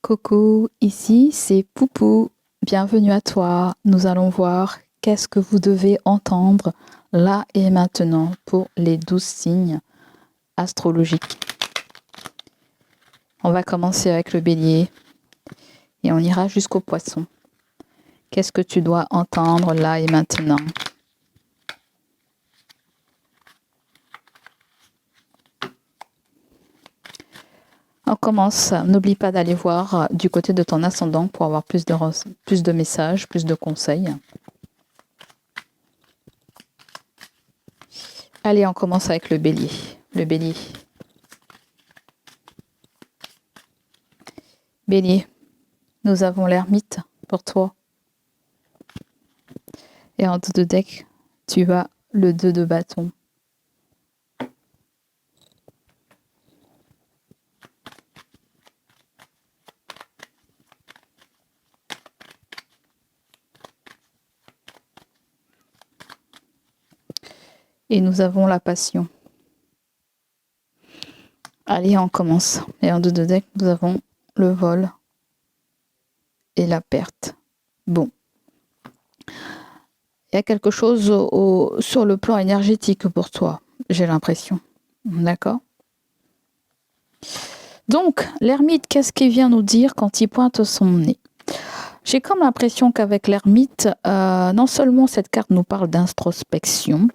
Coucou, ici c'est Poupou. Bienvenue à toi. Nous allons voir qu'est-ce que vous devez entendre là et maintenant pour les 12 signes astrologiques. On va commencer avec le bélier et on ira jusqu'au poisson. Qu'est-ce que tu dois entendre là et maintenant? On commence. N'oublie pas d'aller voir du côté de ton ascendant pour avoir plus de messages, plus de conseils. Allez, on commence avec le bélier. Le bélier. Bélier, nous avons l'ermite pour toi. Et en dos de deck, tu as le 2 de bâton. Et nous avons la passion. Allez, on commence. Et en dos de deck, nous avons le vol et la perte. Bon. Il y a quelque chose sur le plan énergétique pour toi, j'ai l'impression. D'accord? Donc, l'ermite, qu'est-ce qu'il vient nous dire quand il pointe son nez? J'ai comme l'impression qu'avec l'ermite, non seulement cette carte nous parle d'introspection,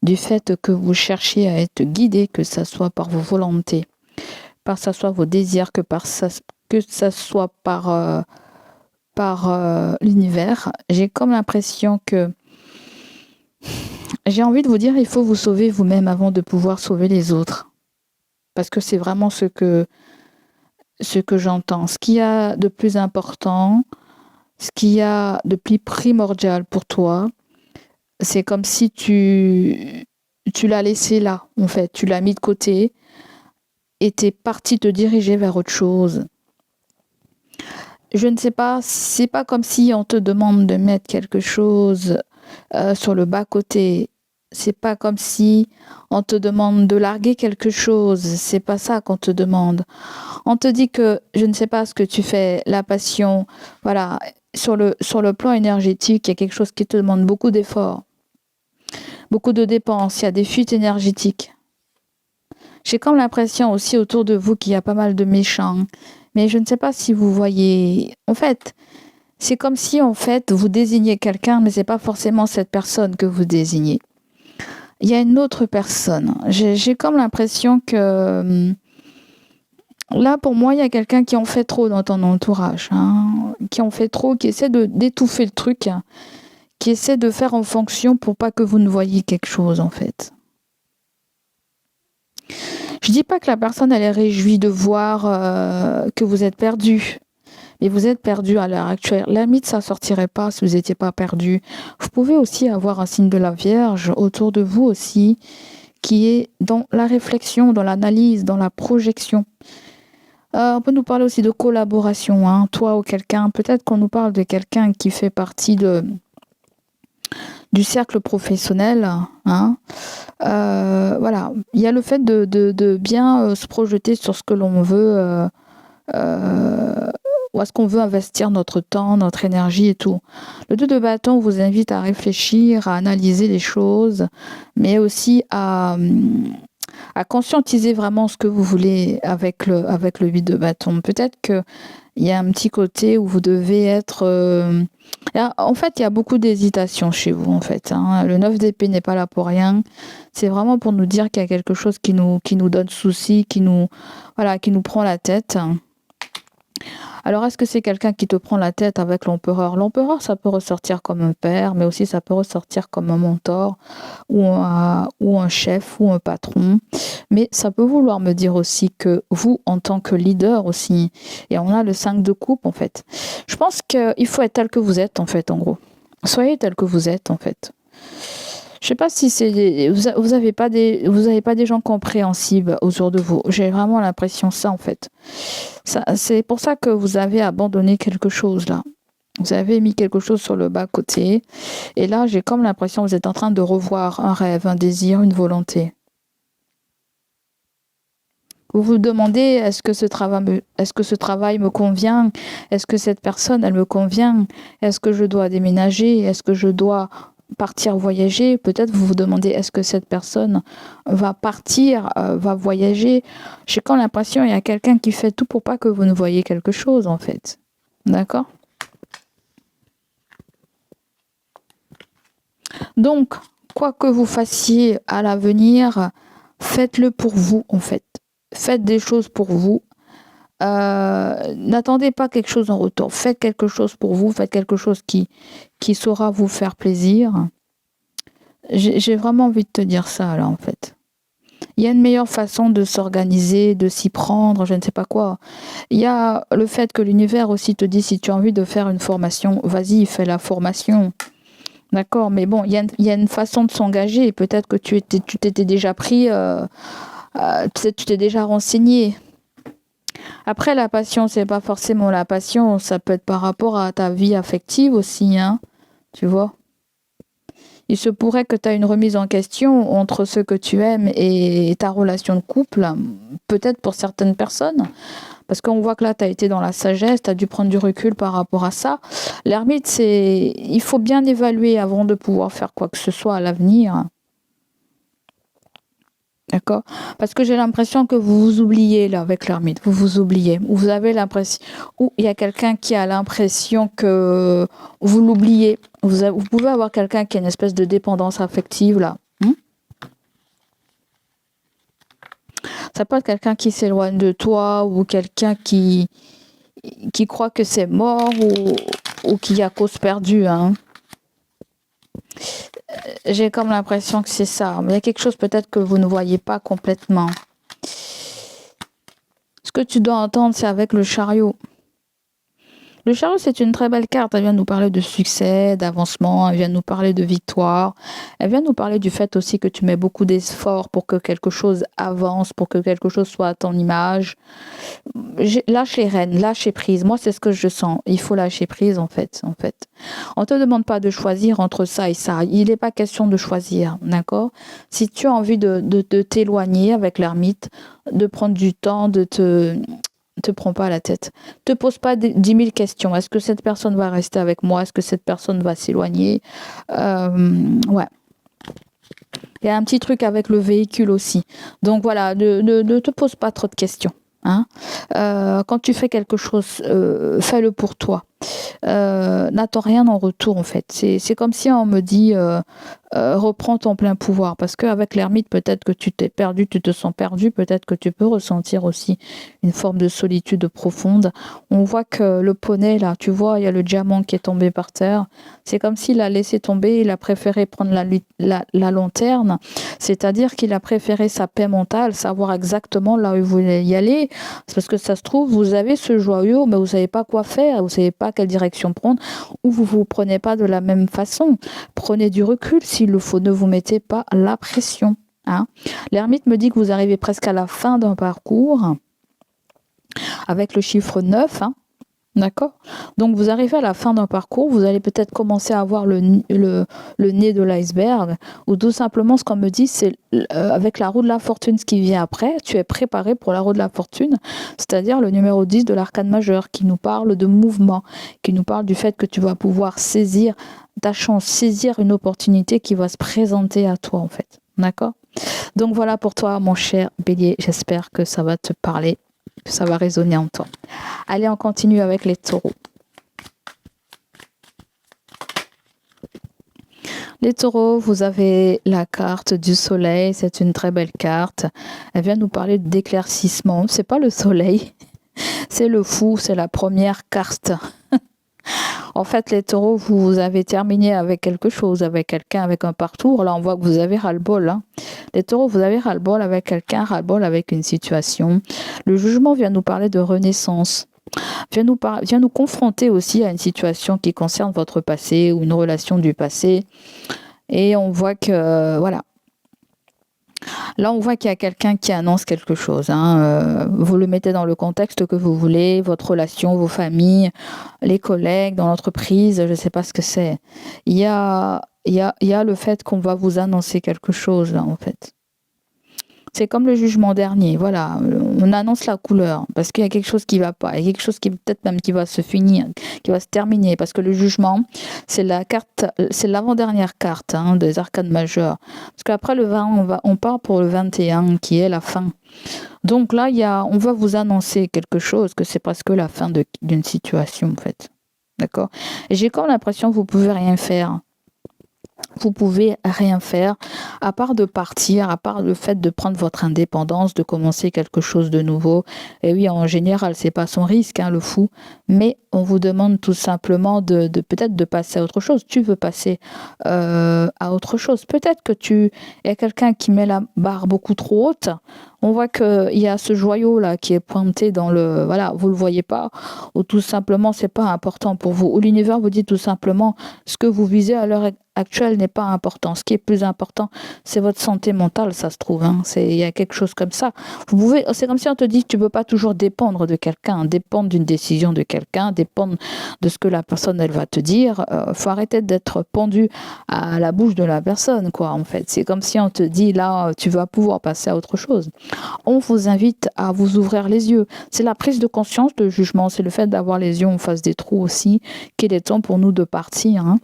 du fait que vous cherchiez à être guidé, que ce soit par vos volontés, par ça soit vos désirs, que ça soit par l'univers. J'ai comme l'impression que j'ai envie de vous dire, il faut vous sauver vous-même avant de pouvoir sauver les autres. Parce que c'est vraiment ce que j'entends. Ce qu'il y a de plus important, ce qu'il y a de plus primordial pour toi, c'est comme si tu l'as laissé là, en fait. Tu l'as mis de côté et t'es parti te diriger vers autre chose. Je ne sais pas, c'est pas comme si on te demande de mettre quelque chose sur le bas-côté. C'est pas comme si on te demande de larguer quelque chose. C'est pas ça qu'on te demande. On te dit que je ne sais pas ce que tu fais, la passion, voilà. Sur le plan énergétique, il y a quelque chose qui te demande beaucoup d'efforts, beaucoup de dépenses, il y a des fuites énergétiques. J'ai comme l'impression aussi autour de vous qu'il y a pas mal de méchants, mais je ne sais pas si vous voyez. En fait, c'est comme si en fait vous désignez quelqu'un, mais c'est pas forcément cette personne que vous désignez. Il y a une autre personne. J'ai comme l'impression que là, pour moi, il y a quelqu'un qui en fait trop dans ton entourage, qui en fait trop, qui essaie d'étouffer le truc, qui essaie de faire en fonction pour pas que vous ne voyiez quelque chose, en fait. Je dis pas que la personne, elle est réjouie de voir que vous êtes perdu. Mais vous êtes perdu à l'heure actuelle. L'ermite, ça sortirait pas si vous n'étiez pas perdu. Vous pouvez aussi avoir un signe de la Vierge autour de vous aussi, qui est dans la réflexion, dans l'analyse, dans la projection. On peut nous parler aussi de collaboration, toi ou quelqu'un. Peut-être qu'on nous parle de quelqu'un qui fait partie du cercle professionnel. Voilà, il y a le fait de bien se projeter sur ce que l'on veut, où est-ce qu'on veut investir notre temps, notre énergie et tout. Le 2 de bâton vous invite à réfléchir, à analyser les choses, mais aussi à conscientiser vraiment ce que vous voulez avec le 8 de bâton. Peut-être qu'il y a un petit côté où vous devez être... En fait, il y a beaucoup d'hésitation chez vous, en fait. Le 9 d'épée n'est pas là pour rien. C'est vraiment pour nous dire qu'il y a quelque chose qui nous donne souci, qui nous prend la tête. Alors, est-ce que c'est quelqu'un qui te prend la tête avec l'empereur? L'empereur, ça peut ressortir comme un père, mais aussi ça peut ressortir comme un mentor ou un chef ou un patron. Mais ça peut vouloir me dire aussi que vous, en tant que leader aussi, et on a le 5 de coupe en fait. Je pense qu'il faut être tel que vous êtes en fait, en gros. Soyez tel que vous êtes en fait. Je sais pas si vous avez pas des gens compréhensibles autour de vous. J'ai vraiment l'impression ça en fait. C'est pour ça que vous avez abandonné quelque chose là. Vous avez mis quelque chose sur le bas côté et là j'ai comme l'impression que vous êtes en train de revoir un rêve, un désir, une volonté. Vous vous demandez, est-ce que ce travail me convient? Est-ce que cette personne, elle me convient? Est-ce que je dois déménager? Est-ce que je dois partir voyager? Peut-être vous vous demandez, est-ce que cette personne va partir, va voyager? J'ai quand l'impression qu'il y a quelqu'un qui fait tout pour pas que vous ne voyez quelque chose, en fait. D'accord? Donc, quoi que vous fassiez à l'avenir, faites-le pour vous, en fait. Faites des choses pour vous. N'attendez pas quelque chose en retour. Faites quelque chose pour vous. Faites quelque chose qui saura vous faire plaisir. J'ai vraiment envie de te dire ça, là, en fait. Il y a une meilleure façon de s'organiser, de s'y prendre, je ne sais pas quoi. Il y a le fait que l'univers aussi te dit, si tu as envie de faire une formation, vas-y, fais la formation. D'accord, mais bon, il y a une façon de s'engager. Peut-être que tu t'étais déjà pris, peut-être tu t'es déjà renseigné. Après, la passion, c'est pas forcément la passion, ça peut être par rapport à ta vie affective aussi, hein, tu vois. Il se pourrait que tu as une remise en question entre ce que tu aimes et ta relation de couple, peut-être pour certaines personnes. Parce qu'on voit que là, tu as été dans la sagesse, tu as dû prendre du recul par rapport à ça. L'ermite, il faut bien évaluer avant de pouvoir faire quoi que ce soit à l'avenir. D'accord? Parce que j'ai l'impression que vous vous oubliez là avec l'ermite. Vous vous oubliez. Vous avez l'impression... Ou il y a quelqu'un qui a l'impression que vous l'oubliez. Vous pouvez avoir quelqu'un qui a une espèce de dépendance affective là. Ça peut être quelqu'un qui s'éloigne de toi ou quelqu'un qui croit que c'est mort ou qui a cause perdue. Hein. J'ai comme l'impression que c'est ça. Mais il y a quelque chose peut-être que vous ne voyez pas complètement. Ce que tu dois entendre, c'est avec le chariot. Le chariot, c'est une très belle carte. Elle vient nous parler de succès, d'avancement, elle vient nous parler de victoire. Elle vient nous parler du fait aussi que tu mets beaucoup d'efforts pour que quelque chose avance, pour que quelque chose soit à ton image. Lâcher rêne, lâcher prise. Moi, c'est ce que je sens. Il faut lâcher prise, en fait. On ne te demande pas de choisir entre ça et ça. Il n'est pas question de choisir, d'accord? Si tu as envie de t'éloigner avec l'ermite, de prendre du temps, te prends pas la tête. Te pose pas 10 000 questions. Est-ce que cette personne va rester avec moi? Est-ce que cette personne va s'éloigner? Ouais. Il y a un petit truc avec le véhicule aussi. Donc voilà, ne te pose pas trop de questions. Hein. Quand tu fais quelque chose, fais-le pour toi. N'attends rien en retour en fait. C'est comme si on me dit reprends ton plein pouvoir, parce qu'avec l'ermite peut-être que tu t'es perdu, tu te sens perdu, peut-être que tu peux ressentir aussi une forme de solitude profonde. On voit que le poney là, tu vois, il y a le diamant qui est tombé par terre. C'est comme s'il a laissé tomber, il a préféré prendre la lanterne, c'est-à-dire qu'il a préféré sa paix mentale, savoir exactement là où il voulait y aller. C'est parce que ça se trouve, vous avez ce joyau, mais vous savez pas quoi faire, vous savez pas quelle direction prendre, ou vous prenez pas de la même façon. Prenez du recul s'il le faut, ne vous mettez pas la pression. Hein. L'ermite me dit que vous arrivez presque à la fin d'un parcours avec le chiffre 9. Hein. D'accord? Donc vous arrivez à la fin d'un parcours, vous allez peut-être commencer à voir le nez de l'iceberg, ou tout simplement ce qu'on me dit, c'est avec la roue de la fortune, ce qui vient après, tu es préparé pour la roue de la fortune, c'est-à-dire le numéro 10 de l'arcane majeur, qui nous parle de mouvement, qui nous parle du fait que tu vas pouvoir saisir ta chance, saisir une opportunité qui va se présenter à toi en fait. D'accord? Donc voilà pour toi mon cher Bélier, j'espère que ça va te parler, que ça va résonner en toi. Allez, on continue avec les taureaux. Les taureaux, vous avez la carte du soleil, c'est une très belle carte. Elle vient nous parler d'éclaircissement. C'est pas le soleil, c'est le fou, c'est la première carte. En fait, les taureaux, vous avez terminé avec quelque chose, avec quelqu'un, avec un parcours. Là, on voit que vous avez ras-le-bol. Hein. Les taureaux, vous avez ras-le-bol avec quelqu'un, ras-le-bol avec une situation. Le jugement vient nous parler de renaissance. Vient nous confronter aussi à une situation qui concerne votre passé ou une relation du passé. Et on voit que, voilà. Là, on voit qu'il y a quelqu'un qui annonce quelque chose. Hein. Vous le mettez dans le contexte que vous voulez, votre relation, vos familles, les collègues, dans l'entreprise, je ne sais pas ce que c'est. Il y a le fait qu'on va vous annoncer quelque chose, là, en fait. C'est comme le jugement dernier, voilà, on annonce la couleur parce qu'il y a quelque chose qui va pas, il y a quelque chose qui peut-être même qui va se finir, qui va se terminer parce que le jugement, c'est la carte, c'est l'avant-dernière carte des arcanes majeures. Parce qu'après le 20, on part pour le 21 qui est la fin. Donc là, on va vous annoncer quelque chose que c'est presque la fin d'une situation en fait. D'accord? Et j'ai comme l'impression que vous pouvez rien faire. Vous pouvez rien faire à part de partir, à part le fait de prendre votre indépendance, de commencer quelque chose de nouveau. Et oui, en général, c'est pas son risque, le fou. Mais on vous demande tout simplement de peut-être de passer à autre chose. Tu veux passer à autre chose. Peut-être que il y a quelqu'un qui met la barre beaucoup trop haute. On voit qu'il y a ce joyau là qui est pointé dans le, voilà, vous le voyez pas, ou tout simplement c'est pas important pour vous. Ou l'univers vous dit tout simplement ce que vous visez à l'heure actuelle n'est pas important. Ce qui est plus important, c'est votre santé mentale, ça se trouve. Il y a quelque chose comme ça. C'est comme si on te dit que tu peux pas toujours dépendre de quelqu'un, dépendre d'une décision de quelqu'un, dépendre de ce que la personne elle va te dire. Faut arrêter d'être pendu à la bouche de la personne, quoi. En fait, c'est comme si on te dit là, tu vas pouvoir passer à autre chose. On vous invite à vous ouvrir les yeux. C'est la prise de conscience, le jugement, c'est le fait d'avoir les yeux en face des trous aussi, qu'il est temps pour nous de partir.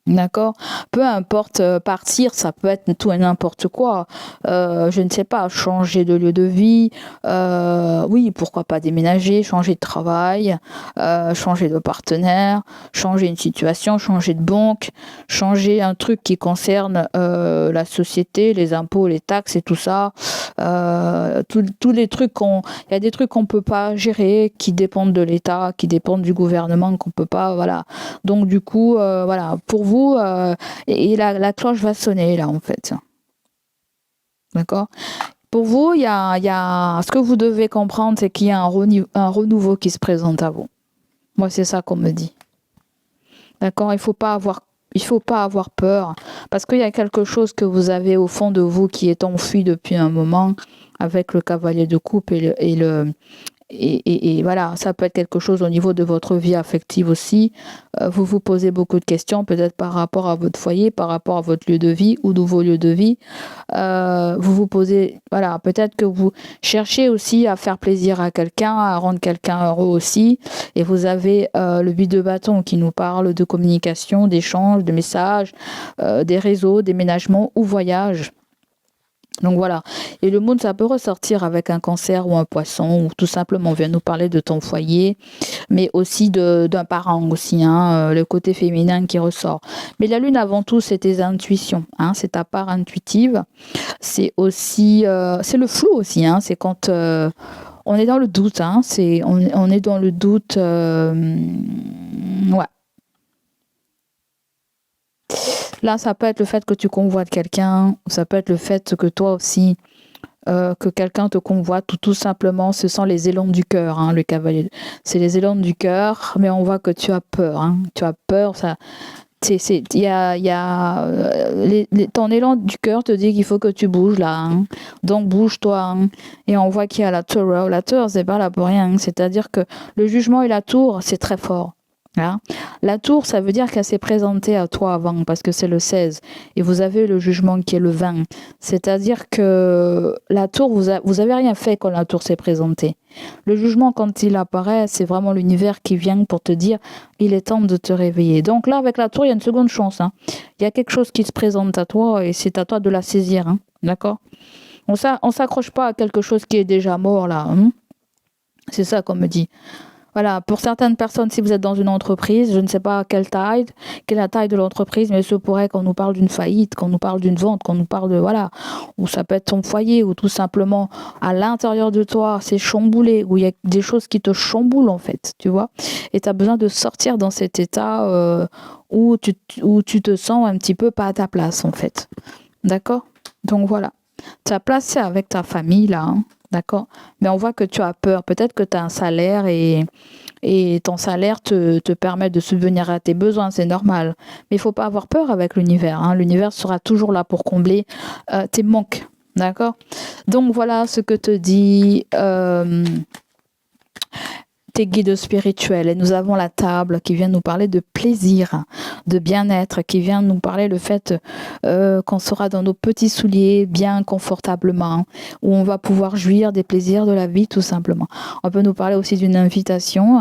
D'accord. Peu importe, partir, ça peut être tout et n'importe quoi. Je ne sais pas, changer de lieu de vie. Oui, pourquoi pas déménager, changer de travail, changer de partenaire, changer une situation, changer de banque, changer un truc qui concerne la société, les impôts, les taxes et tout ça. Tous les trucs il y a des trucs qu'on peut pas gérer, qui dépendent de l'État, qui dépendent du gouvernement, qu'on peut pas, voilà. Donc du coup, voilà, pour vous, et la cloche va sonner là en fait. D'accord. Pour vous, il y a ce que vous devez comprendre, c'est qu'il y a un renouveau qui se présente à vous. Moi, c'est ça qu'on me dit. D'accord. Il faut pas avoir peur, parce qu'il y a quelque chose que vous avez au fond de vous qui est enfui depuis un moment, avec le cavalier de coupe et voilà, ça peut être quelque chose au niveau de votre vie affective aussi. Vous vous posez beaucoup de questions, peut-être par rapport à votre foyer, par rapport à votre lieu de vie ou nouveau lieu de vie. Vous vous posez, voilà, peut-être que vous cherchez aussi à faire plaisir à quelqu'un, à rendre quelqu'un heureux aussi. Et vous avez le 8 de bâton qui nous parle de communication, d'échange, de messages, des réseaux, déménagement ou voyage. Donc voilà. Et le monde, ça peut ressortir avec un cancer ou un poisson, ou tout simplement, on vient nous parler de ton foyer, mais aussi d'un parent aussi, le côté féminin qui ressort. Mais la lune, avant tout, c'est tes intuitions, c'est ta part intuitive. C'est aussi, c'est le flou aussi, c'est quand on est dans le doute, on est dans le doute, ouais. Là, ça peut être le fait que tu convoites quelqu'un, ça peut être le fait que toi aussi, que quelqu'un te convoite, tout simplement, ce sont les élans du cœur, le cavalier. C'est les élans du cœur, mais on voit que tu as peur. Tu as peur, ça. Ton élan du cœur te dit qu'il faut que tu bouges là. Donc bouge-toi. Et on voit qu'il y a la tour. La tour, c'est pas là pour rien. C'est-à-dire que le jugement et la tour, c'est très fort. La tour, ça veut dire qu'elle s'est présentée à toi avant, parce que c'est le 16. Et vous avez le jugement qui est le 20. C'est-à-dire que la tour, vous avez rien fait quand la tour s'est présentée. Le jugement, quand il apparaît, c'est vraiment l'univers qui vient pour te dire il est temps de te réveiller. Donc là, avec la tour, il y a une seconde chance. Il y a quelque chose qui se présente à toi et c'est à toi de la saisir. D'accord? On s'accroche pas à quelque chose qui est déjà mort là. C'est ça qu'on me dit. Voilà, pour certaines personnes, si vous êtes dans une entreprise, je ne sais pas quelle est la taille de l'entreprise, mais ce pourrait qu'on nous parle d'une faillite, qu'on nous parle d'une vente, qu'on nous parle de, voilà, ou ça peut être ton foyer, ou tout simplement à l'intérieur de toi, c'est chamboulé, où il y a des choses qui te chamboulent en fait, tu vois, et tu as besoin de sortir dans cet état où tu te sens un petit peu pas à ta place en fait, d'accord? Donc voilà, ta place c'est avec ta famille là, d'accord? Mais on voit que tu as peur. Peut-être que tu as un salaire et ton salaire te permet de subvenir à tes besoins, c'est normal. Mais il faut pas avoir peur avec l'univers. L'univers sera toujours là pour combler tes manques, d'accord? Donc voilà ce que te dit tes guides spirituels. Et nous avons la table qui vient nous parler de plaisir, de bien-être, qui vient nous parler le fait qu'on sera dans nos petits souliers bien confortablement, où on va pouvoir jouir des plaisirs de la vie tout simplement. On peut nous parler aussi d'une invitation,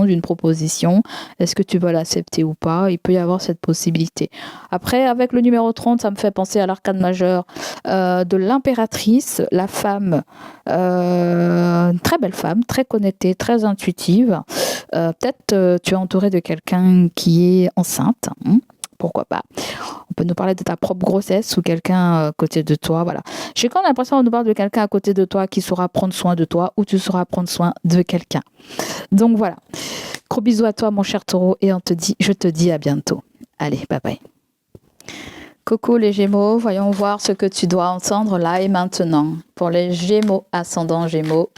d'une proposition. Est-ce que tu vas l'accepter ou pas? Il peut y avoir cette possibilité. Après, avec le numéro 30, ça me fait penser à l'arcane majeur de l'impératrice, la femme, une très belle femme, très connectée, très intuitive. Peut-être tu es entouré de quelqu'un qui est enceinte. Pourquoi pas. On peut nous parler de ta propre grossesse ou quelqu'un à côté de toi. Voilà. J'ai quand même l'impression qu'on nous parle de quelqu'un à côté de toi qui saura prendre soin de toi ou tu sauras prendre soin de quelqu'un. Donc voilà. Gros bisous à toi, mon cher taureau, et je te dis à bientôt. Allez, bye bye. Coucou les Gémeaux, voyons voir ce que tu dois entendre là et maintenant. Pour les Gémeaux, ascendant Gémeaux,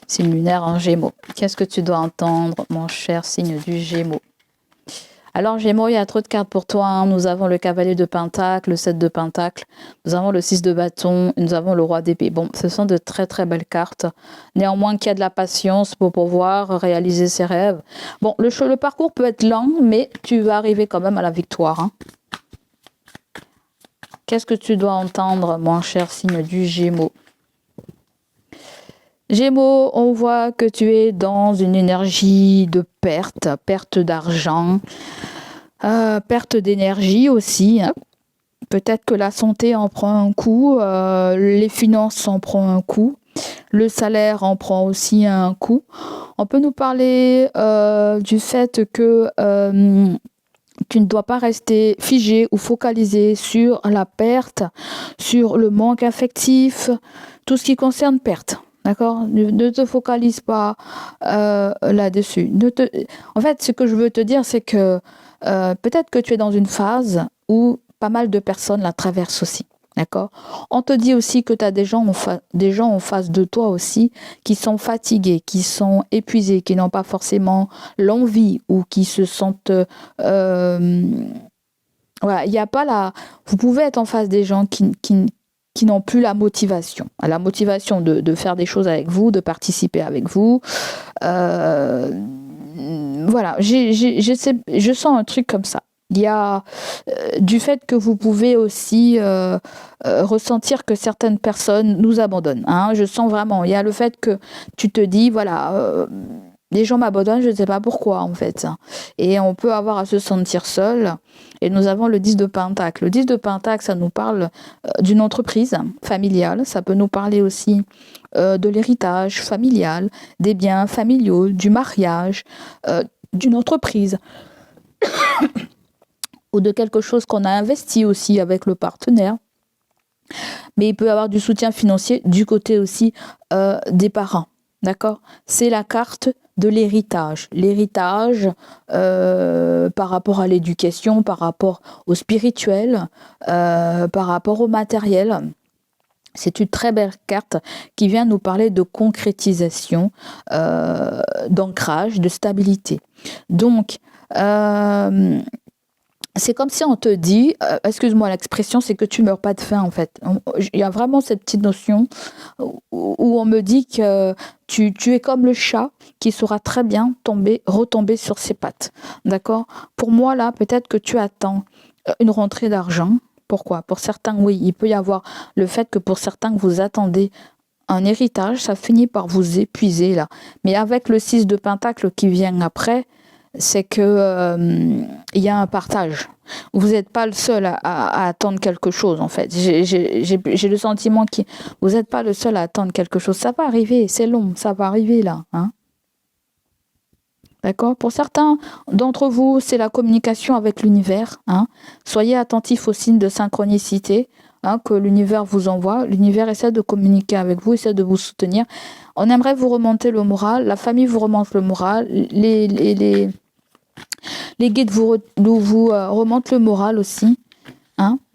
signe lunaire en Gémeaux. Qu'est-ce que tu dois entendre, mon cher signe du Gémeaux? Alors Gémeaux, il y a trop de cartes pour toi. Nous avons le cavalier de Pentacle, le 7 de Pentacle, nous avons le 6 de bâton, nous avons le roi d'épée. Bon, ce sont de très très belles cartes. Néanmoins, qu'il y a de la patience pour pouvoir réaliser ses rêves. Bon, le parcours peut être lent, mais tu vas arriver quand même à la victoire. Qu'est-ce que tu dois entendre, mon cher signe du Gémeaux? Gémeaux, on voit que tu es dans une énergie de perte d'argent, perte d'énergie aussi. Peut-être que la santé en prend un coup, les finances en prend un coup, le salaire en prend aussi un coup. On peut nous parler du fait que tu ne dois pas rester figé ou focalisé sur la perte, sur le manque affectif, tout ce qui concerne perte. D'accord? Ne te focalise pas là-dessus. En fait, ce que je veux te dire, c'est que peut-être que tu es dans une phase où pas mal de personnes la traversent aussi. D'accord? On te dit aussi que tu as des gens en face de toi aussi qui sont fatigués, qui sont épuisés, qui n'ont pas forcément l'envie ou qui se sentent... voilà, il n'y a pas la... Vous pouvez être en face des gens qui n'ont plus la motivation. La motivation de faire des choses avec vous, de participer avec vous. Voilà, je sens un truc comme ça. Il y a du fait que vous pouvez aussi ressentir que certaines personnes nous abandonnent. Je sens vraiment. Il y a le fait que tu te dis, voilà, les gens m'abandonnent, je ne sais pas pourquoi en fait. Et on peut avoir à se sentir seul. Et nous avons le 10 de Pentacle. Le 10 de Pentacle, ça nous parle d'une entreprise familiale. Ça peut nous parler aussi de l'héritage familial, des biens familiaux, du mariage, d'une entreprise. Ou de quelque chose qu'on a investi aussi avec le partenaire. Mais il peut y avoir du soutien financier du côté aussi des parents. D'accord? C'est la carte de l'héritage. L'héritage par rapport à l'éducation, par rapport au spirituel, par rapport au matériel. C'est une très belle carte qui vient nous parler de concrétisation, d'ancrage, de stabilité. Donc, c'est comme si on te dit, excuse-moi l'expression, c'est que tu meurs pas de faim en fait. Il y a vraiment cette petite notion où on me dit que tu es comme le chat qui saura très bien retomber sur ses pattes. D'accord? Pour moi là, peut-être que tu attends une rentrée d'argent. Pourquoi? Pour certains, oui, il peut y avoir le fait que pour certains que vous attendez un héritage, ça finit par vous épuiser là. Mais avec le 6 de Pentacle qui vient après, c'est que il y a un partage. Vous n'êtes pas le seul à attendre quelque chose en fait. J'ai le sentiment que vous n'êtes pas le seul à attendre quelque chose. Ça va arriver, c'est long, ça va arriver là. D'accord? Pour certains d'entre vous, c'est la communication avec l'univers. Soyez attentifs aux signes de synchronicité que l'univers vous envoie. L'univers essaie de communiquer avec vous, essaie de vous soutenir. On aimerait vous remonter le moral. La famille vous remonte le moral. Les guides vous remontent le moral aussi.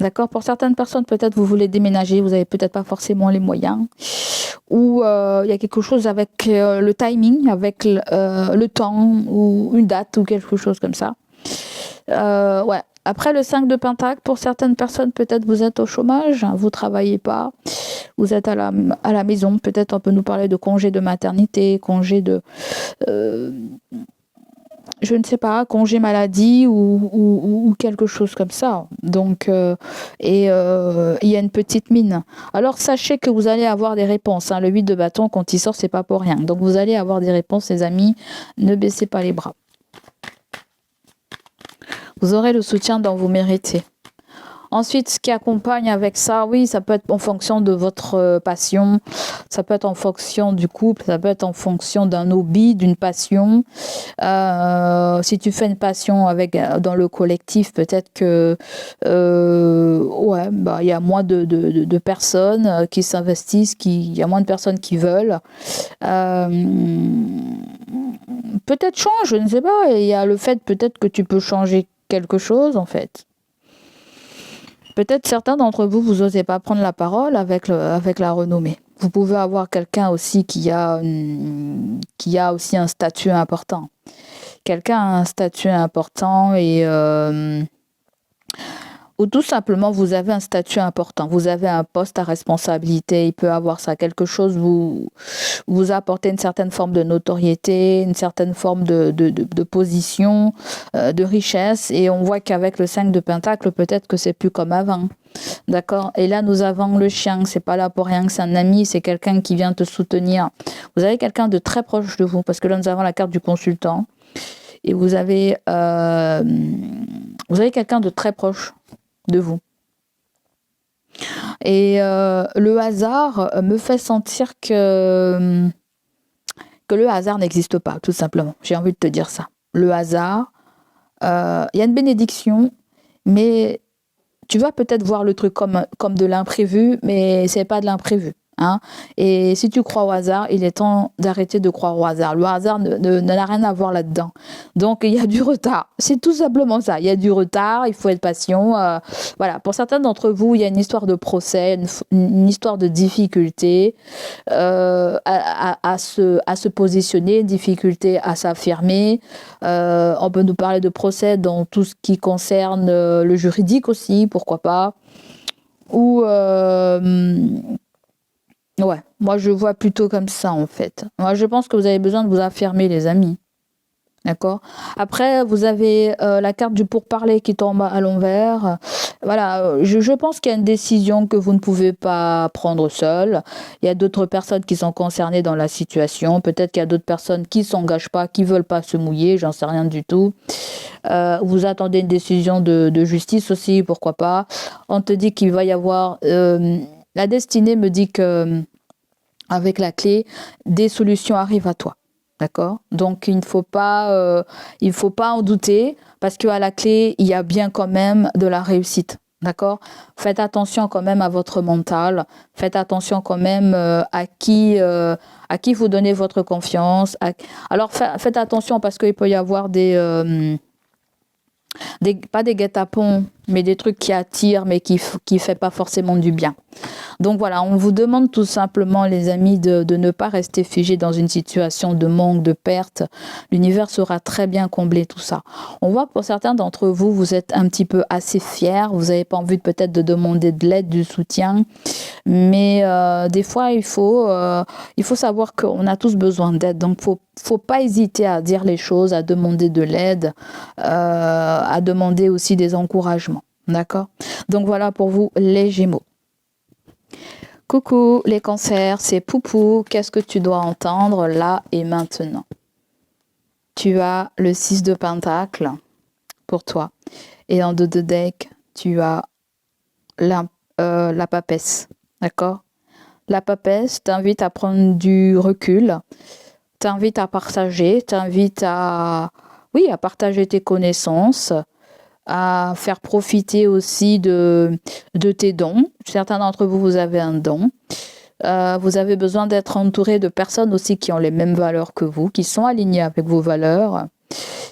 D'accord? Pour certaines personnes, peut-être vous voulez déménager, vous n'avez peut-être pas forcément les moyens. Ou il y a quelque chose avec le timing, avec le temps, ou une date, ou quelque chose comme ça. Ouais. Après le 5 de Pentacle, pour certaines personnes, peut-être vous êtes au chômage, vous travaillez pas, vous êtes à la maison. Peut-être on peut nous parler de congé de maternité, congé de... je ne sais pas, congé maladie ou quelque chose comme ça. Donc, il y a une petite mine. Alors, sachez que vous allez avoir des réponses. Hein. Le 8 de bâton, quand il sort, c'est pas pour rien. Donc, vous allez avoir des réponses, les amis. Ne baissez pas les bras. Vous aurez le soutien dont vous méritez. Ensuite, ce qui accompagne avec ça, oui, ça peut être en fonction de votre passion, ça peut être en fonction du couple, ça peut être en fonction d'un hobby, d'une passion. Si tu fais une passion dans le collectif, peut-être que il y a moins de personnes qui s'investissent, il y a moins de personnes qui veulent. Peut-être change, je ne sais pas. Il y a le fait peut-être que tu peux changer quelque chose en fait. Peut-être certains d'entre vous, vous n'osez pas prendre la parole avec la renommée. Vous pouvez avoir quelqu'un aussi qui a aussi un statut important. Quelqu'un a un statut important ou tout simplement vous avez un statut important. Vous avez un poste à responsabilité. Il peut avoir ça. Quelque chose vous apportez une certaine forme de notoriété, une certaine forme de position, de richesse. Et on voit qu'avec le 5 de Pentacle, peut-être que c'est plus comme avant. D'accord? Et là, nous avons le chien. C'est pas là pour rien que c'est un ami. C'est quelqu'un qui vient te soutenir. Vous avez quelqu'un de très proche de vous. Parce que là, nous avons la carte du consultant. Et vous avez quelqu'un de très proche de vous. Et le hasard me fait sentir que le hasard n'existe pas, tout simplement. J'ai envie de te dire ça. Le hasard, il y a une bénédiction, mais tu vas peut-être voir le truc comme de l'imprévu, mais c'est pas de l'imprévu. Hein. Et si tu crois au hasard, il est temps d'arrêter de croire au hasard. Le hasard n'a rien à voir là-dedans. Donc, il y a du retard. C'est tout simplement ça. Il y a du retard, il faut être patient. Voilà. Pour certains d'entre vous, il y a une histoire de procès, une histoire de difficulté à se positionner, une difficulté à s'affirmer. On peut nous parler de procès dans tout ce qui concerne le juridique aussi, pourquoi pas. Ou... ouais, moi je vois plutôt comme ça en fait. Moi je pense que vous avez besoin de vous affirmer les amis. D'accord. Après vous avez la carte du pourparler qui tombe à l'envers. Voilà, je pense qu'il y a une décision que vous ne pouvez pas prendre seul. Il y a d'autres personnes qui sont concernées dans la situation. Peut-être qu'il y a d'autres personnes qui s'engagent pas, qui veulent pas se mouiller, j'en sais rien du tout. Vous attendez une décision de justice aussi, pourquoi pas. On te dit qu'il va y avoir... la destinée me dit que avec la clé, des solutions arrivent à toi. D'accord? Donc, il ne faut pas en douter parce qu'à la clé, il y a bien quand même de la réussite. D'accord? Faites attention quand même à votre mental. Faites attention quand même à qui vous donnez votre confiance. Alors, faites attention parce qu'il peut y avoir pas des guet-apens, mais des trucs qui attirent, mais qui fait pas forcément du bien. Donc voilà, on vous demande tout simplement, les amis, de ne pas rester figé dans une situation de manque, de perte. L'univers saura très bien combler tout ça. On voit que pour certains d'entre vous, vous êtes un petit peu assez fiers, vous n'avez pas envie peut-être de demander de l'aide, du soutien, mais des fois, il faut savoir qu'on a tous besoin d'aide. Donc, faut pas hésiter à dire les choses, à demander de l'aide, à demander aussi des encouragements. D'accord? Donc voilà pour vous les Gémeaux. Coucou les cancers, c'est Poupou. Qu'est-ce que tu dois entendre là et maintenant? Tu as le 6 de Pentacle pour toi. Et en dos de deck, tu as la papesse. D'accord? La papesse t'invite à prendre du recul, t'invite à partager, t'invite à partager tes connaissances, à faire profiter aussi de tes dons. Certains d'entre vous, vous avez un don. Vous avez besoin d'être entouré de personnes aussi qui ont les mêmes valeurs que vous, qui sont alignées avec vos valeurs.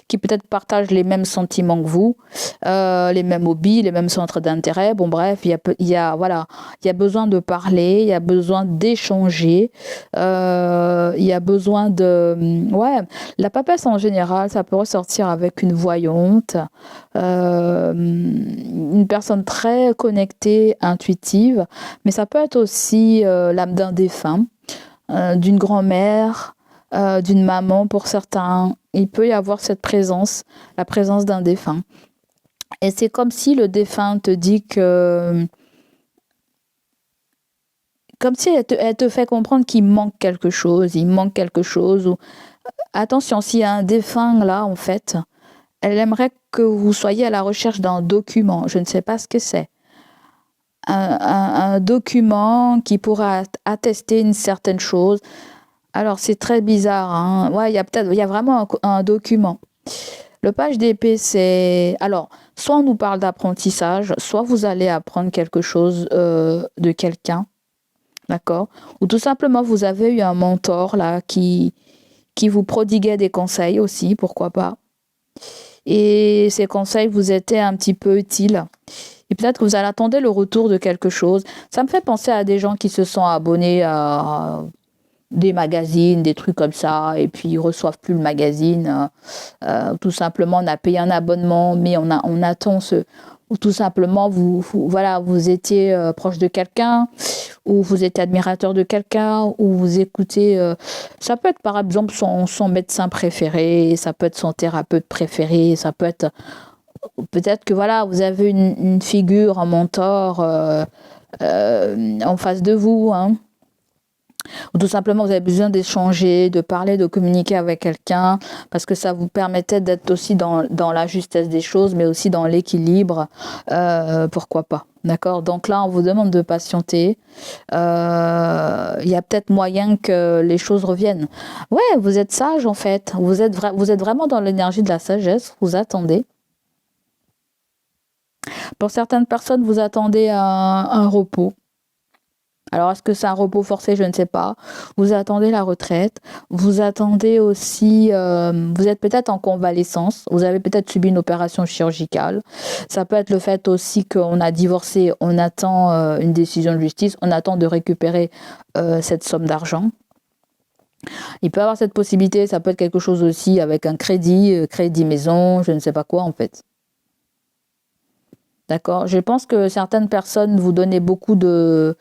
qui peut-être partagent les mêmes sentiments que vous, les mêmes hobbies, les mêmes centres d'intérêt. Bon, bref, voilà, il y a besoin de parler, il y a besoin d'échanger, il y a besoin ouais, la papesse en général, ça peut ressortir avec une voyante, une personne très connectée, intuitive, mais ça peut être aussi l'âme d'un défunt, d'une grand-mère, d'une maman pour certains. Il peut y avoir cette présence, la présence d'un défunt. Et c'est comme si le défunt te dit que... Comme si elle te fait comprendre qu'il manque quelque chose, il manque quelque chose. Ou... Attention, s'il y a un défunt là, en fait, elle aimerait que vous soyez à la recherche d'un document. Je ne sais pas ce que c'est. Un document qui pourra attester une certaine chose. Alors, c'est très bizarre. Hein. Ouais, il y a vraiment un document. Le page d'épée, c'est... Alors, soit on nous parle d'apprentissage, soit vous allez apprendre quelque chose de quelqu'un. D'accord? Ou tout simplement, vous avez eu un mentor là qui vous prodiguait des conseils aussi, pourquoi pas. Et ces conseils vous étaient un petit peu utiles. Et peut-être que vous allez attendre le retour de quelque chose. Ça me fait penser à des gens qui se sont abonnés à des magazines, des trucs comme ça, et puis ils reçoivent plus le magazine. Tout simplement, on a payé un abonnement, mais on attend ou tout simplement, vous étiez proche de quelqu'un, ou vous êtes admirateur de quelqu'un, ou vous écoutez... ça peut être par exemple son médecin préféré, ça peut être son thérapeute préféré, ça peut être... Peut-être que voilà, vous avez une figure, un mentor en face de vous, hein. Ou tout simplement vous avez besoin d'échanger, de parler, de communiquer avec quelqu'un, parce que ça vous permettait d'être aussi dans la justesse des choses, mais aussi dans l'équilibre, pourquoi pas, d'accord? Donc là, on vous demande de patienter, il y a peut-être moyen que les choses reviennent. Ouais, vous êtes sage en fait, vous êtes vraiment dans l'énergie de la sagesse, vous attendez. Pour certaines personnes, vous attendez un repos. Alors, est-ce que c'est un repos forcé? Je ne sais pas. Vous attendez la retraite. Vous attendez aussi... vous êtes peut-être en convalescence. Vous avez peut-être subi une opération chirurgicale. Ça peut être le fait aussi qu'on a divorcé. On attend une décision de justice. On attend de récupérer cette somme d'argent. Il peut y avoir cette possibilité. Ça peut être quelque chose aussi avec un crédit maison, je ne sais pas quoi en fait. D'accord. Je pense que certaines personnes vous donnent beaucoup de...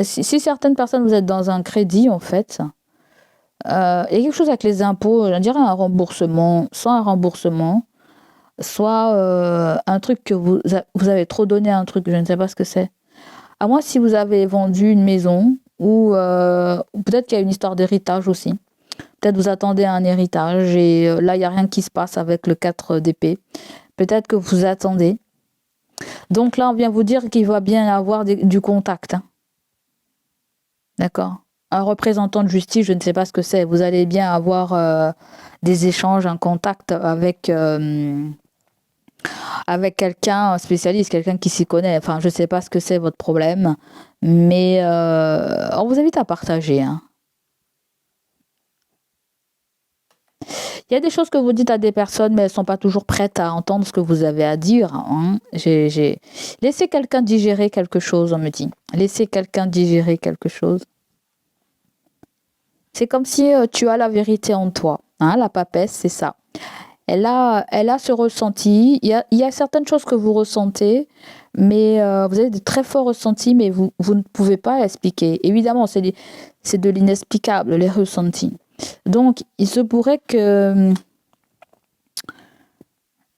Si certaines personnes, vous êtes dans un crédit, en fait, il y a quelque chose avec les impôts, je dirais un remboursement, soit un truc que vous avez trop donné un truc, je ne sais pas ce que c'est. À moins si vous avez vendu une maison, ou peut-être qu'il y a une histoire d'héritage aussi. Peut-être vous attendez un héritage, et là, il n'y a rien qui se passe avec le 4 d'épée. Peut-être que vous attendez. Donc là, on vient vous dire qu'il va bien avoir du contact. Hein. D'accord? Un représentant de justice, je ne sais pas ce que c'est. Vous allez bien avoir des échanges, un contact avec quelqu'un, un spécialiste, quelqu'un qui s'y connaît. Enfin, je ne sais pas ce que c'est votre problème, mais on vous invite à partager. Hein. Il y a des choses que vous dites à des personnes, mais elles ne sont pas toujours prêtes à entendre ce que vous avez à dire. Hein. Laissez quelqu'un digérer quelque chose, on me dit. Laissez quelqu'un digérer quelque chose. C'est comme si tu as la vérité en toi. Hein, la papesse, c'est ça. Elle a ce ressenti. Il y a certaines choses que vous ressentez, mais vous avez de très forts ressentis, mais vous ne pouvez pas expliquer. Évidemment, c'est de l'inexplicable, les ressentis. Donc, il se pourrait que...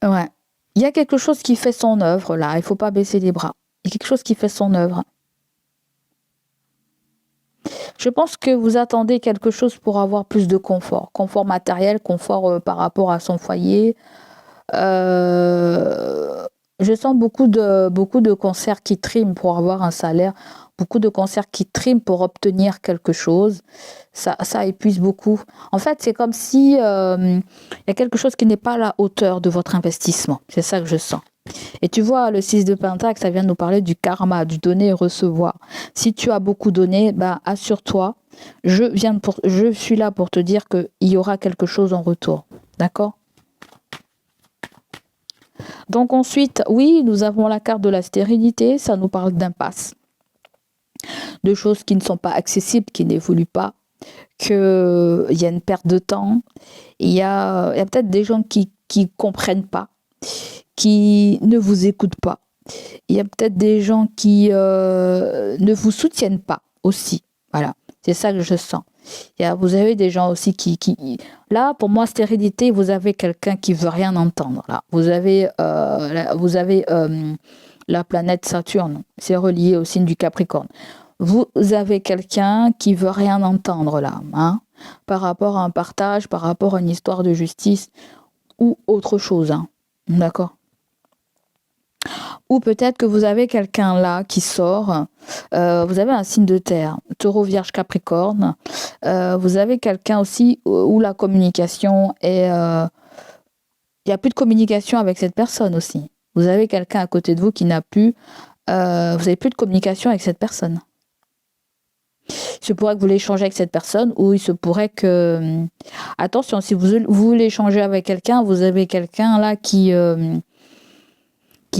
Ouais. Il y a quelque chose qui fait son œuvre, là. Il ne faut pas baisser les bras. Il y a quelque chose qui fait son œuvre. Je pense que vous attendez quelque chose pour avoir plus de confort. Confort matériel, confort par rapport à son foyer. Je sens beaucoup de concerts qui triment pour avoir un salaire. Beaucoup de concerts qui triment pour obtenir quelque chose. Ça épuise beaucoup. En fait, c'est comme si y a quelque chose qui n'est pas à la hauteur de votre investissement. C'est ça que je sens. Et tu vois, le 6 de Pentacle, ça vient nous parler du karma, du donner et recevoir. Si tu as beaucoup donné, assure-toi, je suis là pour te dire qu'il y aura quelque chose en retour. D'accord ? Donc ensuite, oui, nous avons la carte de la stérilité, ça nous parle d'impasse, de choses qui ne sont pas accessibles, qui n'évoluent pas, qu'il y a une perte de temps, il y a peut-être des gens qui comprennent pas, qui ne vous écoutent pas. Il y a peut-être des gens qui ne vous soutiennent pas aussi. Voilà, c'est ça que je sens. Vous avez des gens aussi qui... Là, pour moi, stérilité, vous avez quelqu'un qui veut rien entendre. Là. Vous avez la planète Saturne. C'est relié au signe du Capricorne. Vous avez quelqu'un qui veut rien entendre là, hein, par rapport à un partage, par rapport à une histoire de justice ou autre chose. Hein. D'accord ? Ou peut-être que vous avez quelqu'un là qui sort, vous avez un signe de terre, Taureau, Vierge, Capricorne, vous avez quelqu'un aussi où la communication est... il n'y a plus de communication avec cette personne aussi. Vous avez quelqu'un à côté de vous qui n'a plus... vous n'avez plus de communication avec cette personne. Il se pourrait que vous voulez échanger avec cette personne ou il se pourrait que... Attention, si vous voulez échanger avec quelqu'un, vous avez quelqu'un là qui est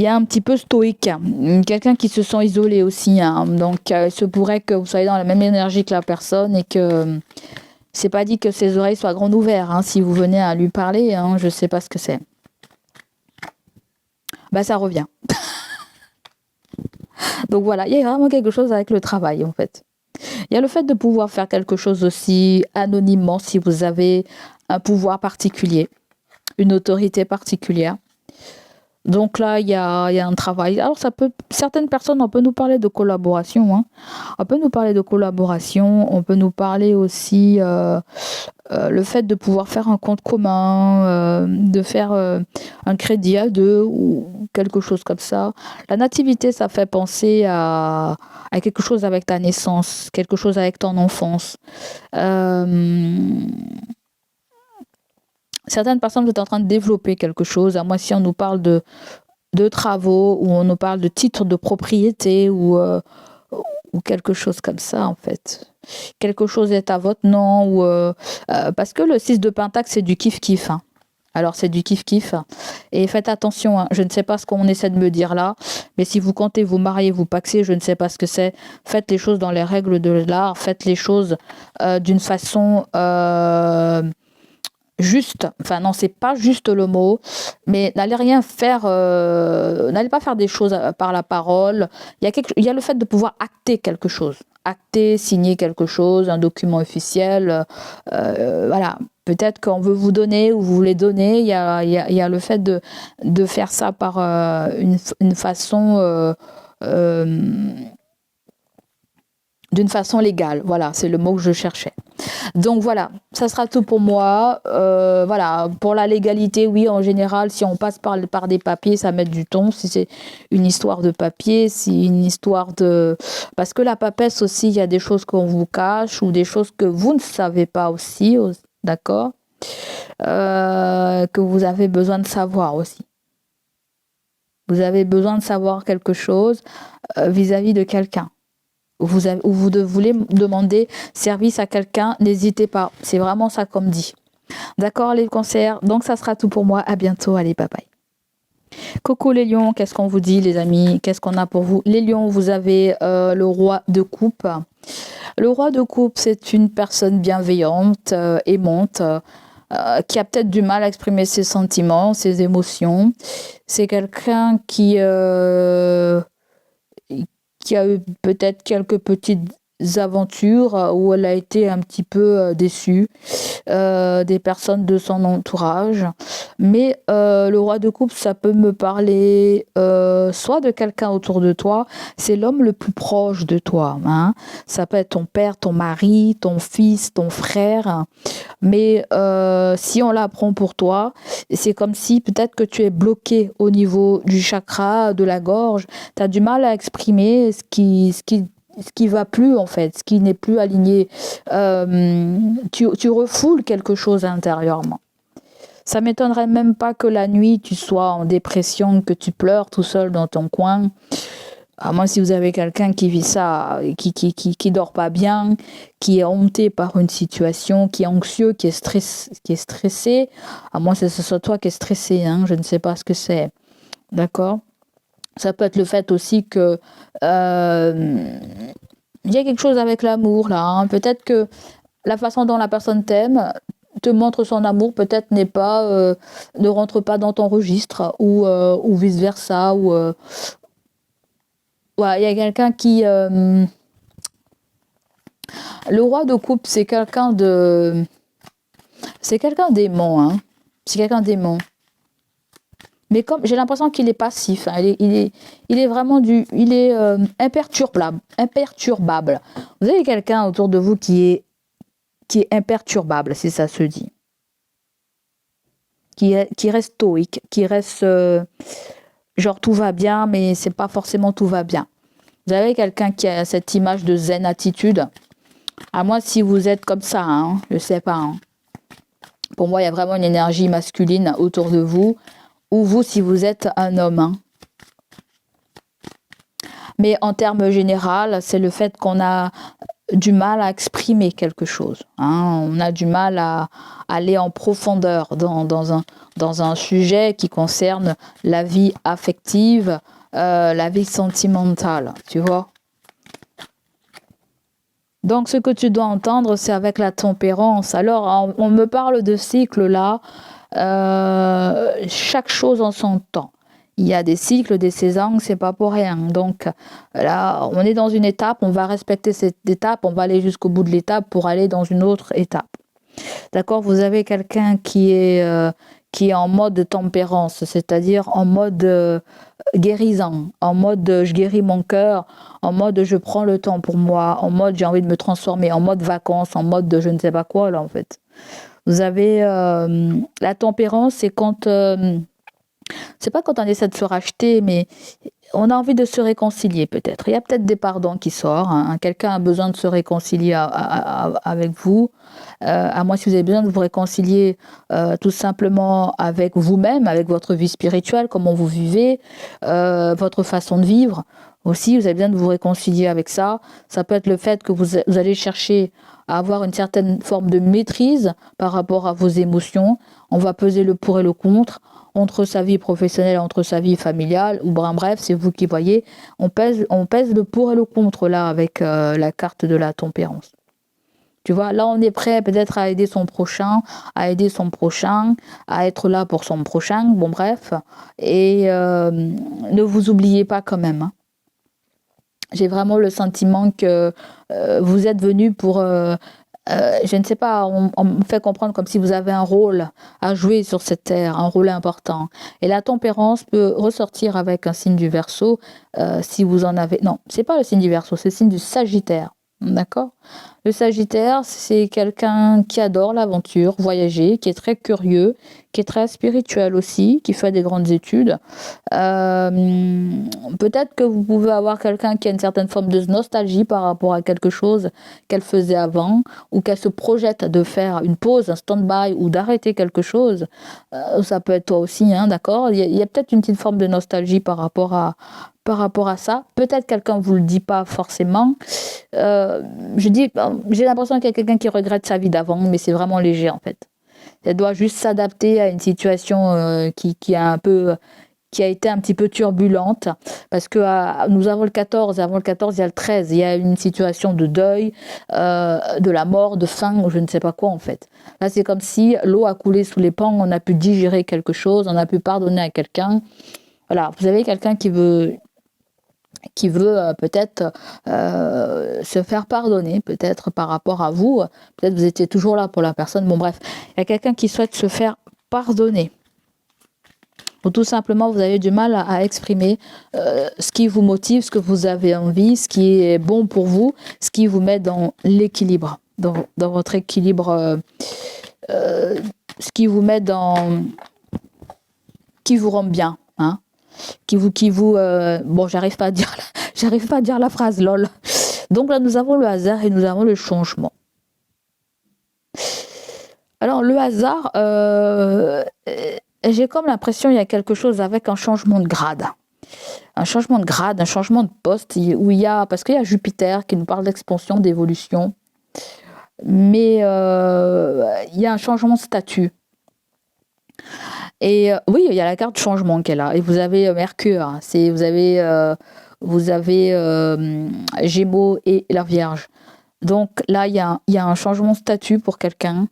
un petit peu stoïque, hein. Quelqu'un qui se sent isolé aussi. Hein. Donc, il se pourrait que vous soyez dans la même énergie que la personne et que c'est pas dit que ses oreilles soient grandes ouvertes. Hein. Si vous venez à lui parler, hein, je sais pas ce que c'est. Bah, ça revient. Donc voilà, il y a vraiment quelque chose avec le travail en fait. Il y a le fait de pouvoir faire quelque chose aussi anonymement si vous avez un pouvoir particulier, une autorité particulière. Donc là, il y a un travail. Alors, certaines personnes, on peut nous parler de collaboration. Hein. On peut nous parler de collaboration. On peut nous parler aussi le fait de pouvoir faire un compte commun, de faire un crédit à deux ou quelque chose comme ça. La nativité, ça fait penser à quelque chose avec ta naissance, quelque chose avec ton enfance. Certaines personnes sont en train de développer quelque chose. À moi, si on nous parle de travaux ou on nous parle de titres de propriété ou quelque chose comme ça, en fait. Quelque chose est à votre nom ou parce que le 6 de Pentacle, c'est du kiff-kiff. Hein. Alors, c'est du kiff-kiff. Et faites attention, hein. Je ne sais pas ce qu'on essaie de me dire là, mais si vous comptez vous marier, vous paxer, je ne sais pas ce que c'est. Faites les choses dans les règles de l'art. Faites les choses d'une façon... juste, enfin non, c'est pas juste le mot, mais n'allez rien faire, n'allez pas faire des choses par la parole. Il y a le fait de pouvoir acter quelque chose, signer quelque chose, un document officiel, voilà. Peut-être qu'on veut vous donner ou vous voulez donner. Il y a le fait de faire ça par une façon d'une façon légale. Voilà, c'est le mot que je cherchais. Donc voilà, ça sera tout pour moi. Voilà, pour la légalité, oui, en général, si on passe par des papiers, ça met du temps. Si c'est une histoire de papier, si une histoire de... Parce que la papesse aussi, il y a des choses qu'on vous cache ou des choses que vous ne savez pas aussi, d'accord, que vous avez besoin de savoir aussi. Vous avez besoin de savoir quelque chose vis-à-vis de quelqu'un. Vous voulez demander service à quelqu'un, n'hésitez pas. C'est vraiment ça comme dit. D'accord les cancers, donc ça sera tout pour moi. À bientôt, allez, bye bye. Coucou les lions, qu'est-ce qu'on vous dit les amis? Qu'est-ce qu'on a pour vous? Les lions, vous avez le roi de coupe. Le roi de coupe, c'est une personne bienveillante, aimante, qui a peut-être du mal à exprimer ses sentiments, ses émotions. C'est quelqu'un qui a eu peut-être quelques petites aventures où elle a été un petit peu déçue des personnes de son entourage. Mais le roi de coupe, ça peut me parler soit de quelqu'un autour de toi, c'est l'homme le plus proche de toi. Hein. Ça peut être ton père, ton mari, ton fils, ton frère. Mais si on l'apprend pour toi, c'est comme si peut-être que tu es bloqué au niveau du chakra, de la gorge. Tu as du mal à exprimer ce qui va plus en fait, ce qui n'est plus aligné. Tu refoules quelque chose intérieurement. Ça m'étonnerait même pas que la nuit tu sois en dépression, que tu pleures tout seul dans ton coin. À moins si vous avez quelqu'un qui vit ça, qui dort pas bien, qui est hanté par une situation, qui est anxieux, qui est stressé. À moins que ce soit toi qui est stressé, hein, je ne sais pas ce que c'est. d'accord? Ça peut être le fait aussi que il y a quelque chose avec l'amour là, hein. Peut-être que la façon dont la personne t'aime, te montre son amour, peut-être ne rentre pas dans ton registre, ou vice versa, ouais, il y a quelqu'un qui le roi de coupe, c'est quelqu'un d'aimant, hein. C'est quelqu'un d'aimant. Mais comme j'ai l'impression qu'il est passif, hein. Il est vraiment imperturbable, imperturbable. Vous avez quelqu'un autour de vous qui est imperturbable, si ça se dit. Qui reste stoïque, qui reste genre tout va bien, mais c'est pas forcément tout va bien. Vous avez quelqu'un qui a cette image de zen attitude. À moi, si vous êtes comme ça, hein, je sais pas. Hein. Pour moi, il y a vraiment une énergie masculine autour de vous. Ou vous, si vous êtes un homme. Hein. Mais en termes généraux, c'est le fait qu'on a du mal à exprimer quelque chose. Hein. On a du mal à aller en profondeur dans un sujet qui concerne la vie affective, la vie sentimentale, tu vois. Donc, ce que tu dois entendre, c'est avec la tempérance. Alors, on me parle de cycles là, chaque chose en son temps. Il y a des cycles, des saisons, c'est pas pour rien. Donc là, on est dans une étape, on va respecter cette étape, on va aller jusqu'au bout de l'étape pour aller dans une autre étape. D'accord? Vous avez quelqu'un qui est en mode de tempérance, c'est-à-dire en mode guérissant, en mode je guéris mon cœur, en mode je prends le temps pour moi, en mode j'ai envie de me transformer, en mode vacances, en mode de je ne sais pas quoi là en fait. Vous avez la tempérance, c'est quand c'est pas quand on essaie de se racheter, mais on a envie de se réconcilier peut-être. Il y a peut-être des pardons qui sortent. Hein. Quelqu'un a besoin de se réconcilier avec vous. À moins si vous avez besoin de vous réconcilier tout simplement avec vous-même, avec votre vie spirituelle, comment vous vivez, votre façon de vivre. Aussi, vous avez besoin de vous réconcilier avec ça. Ça peut être le fait que vous allez chercher à avoir une certaine forme de maîtrise par rapport à vos émotions. On va peser le pour et le contre entre sa vie professionnelle, entre sa vie familiale, ou bref, c'est vous qui voyez. On pèse le pour et le contre là avec la carte de la tempérance. Tu vois, là on est prêt peut-être à aider son prochain, à être là pour son prochain, bon bref. Et ne vous oubliez pas quand même. Hein. J'ai vraiment le sentiment que vous êtes venu pour... je ne sais pas, on me fait comprendre comme si vous avez un rôle à jouer sur cette terre, un rôle important. Et la tempérance peut ressortir avec un signe du Verseau, si vous en avez... Non, c'est pas le signe du Verseau, c'est le signe du Sagittaire. D'accord? Le Sagittaire, c'est quelqu'un qui adore l'aventure, voyager, qui est très curieux, qui est très spirituel aussi, qui fait des grandes études. Peut-être que vous pouvez avoir quelqu'un qui a une certaine forme de nostalgie par rapport à quelque chose qu'elle faisait avant, ou qu'elle se projette de faire une pause, un stand-by, ou d'arrêter quelque chose. Ça peut être toi aussi, hein, d'accord? Il y a peut-être une petite forme de nostalgie par rapport à ça. Peut-être quelqu'un vous le dit pas forcément. J'ai l'impression qu'il y a quelqu'un qui regrette sa vie d'avant, mais c'est vraiment léger en fait. Elle doit juste s'adapter à une situation qui a été un petit peu turbulente, parce que nous avons le 14, avant le 14 il y a le 13, il y a une situation de deuil, de la mort, de faim, je ne sais pas quoi en fait. Là c'est comme si l'eau a coulé sous les ponts, on a pu digérer quelque chose, on a pu pardonner à quelqu'un. Voilà, vous avez quelqu'un qui veut peut-être se faire pardonner, peut-être par rapport à vous, peut-être vous étiez toujours là pour la personne, bon bref, il y a quelqu'un qui souhaite se faire pardonner. Ou tout simplement, vous avez du mal à exprimer ce qui vous motive, ce que vous avez envie, ce qui est bon pour vous, ce qui vous met dans l'équilibre, dans votre équilibre, ce qui vous met dans... qui vous rend bien, hein, bon, j'arrive pas à dire la phrase, lol. Donc là, nous avons le hasard et nous avons le changement. Alors, le hasard... j'ai comme l'impression qu'il y a quelque chose avec un changement de grade. Un changement de grade, un changement de poste, parce qu'il y a Jupiter qui nous parle d'expansion, d'évolution. Mais il y a un changement de statut. Et oui, il y a la carte changement qui est là. Et vous avez Mercure, hein. Vous avez Gémeaux et la Vierge. Donc là, il y a un changement de statut pour quelqu'un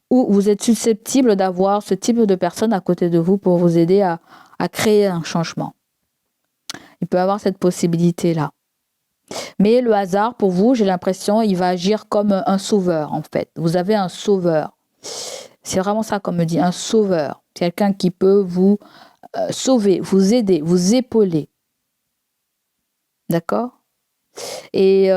où vous êtes susceptible d'avoir ce type de personne à côté de vous pour vous aider à créer un changement. Il peut y avoir cette possibilité-là. Mais le hasard, pour vous, j'ai l'impression, il va agir comme un sauveur, en fait. Vous avez un sauveur. C'est vraiment ça qu'on me dit, un sauveur. Quelqu'un qui peut vous sauver, vous aider, vous épauler. D'accord ? Et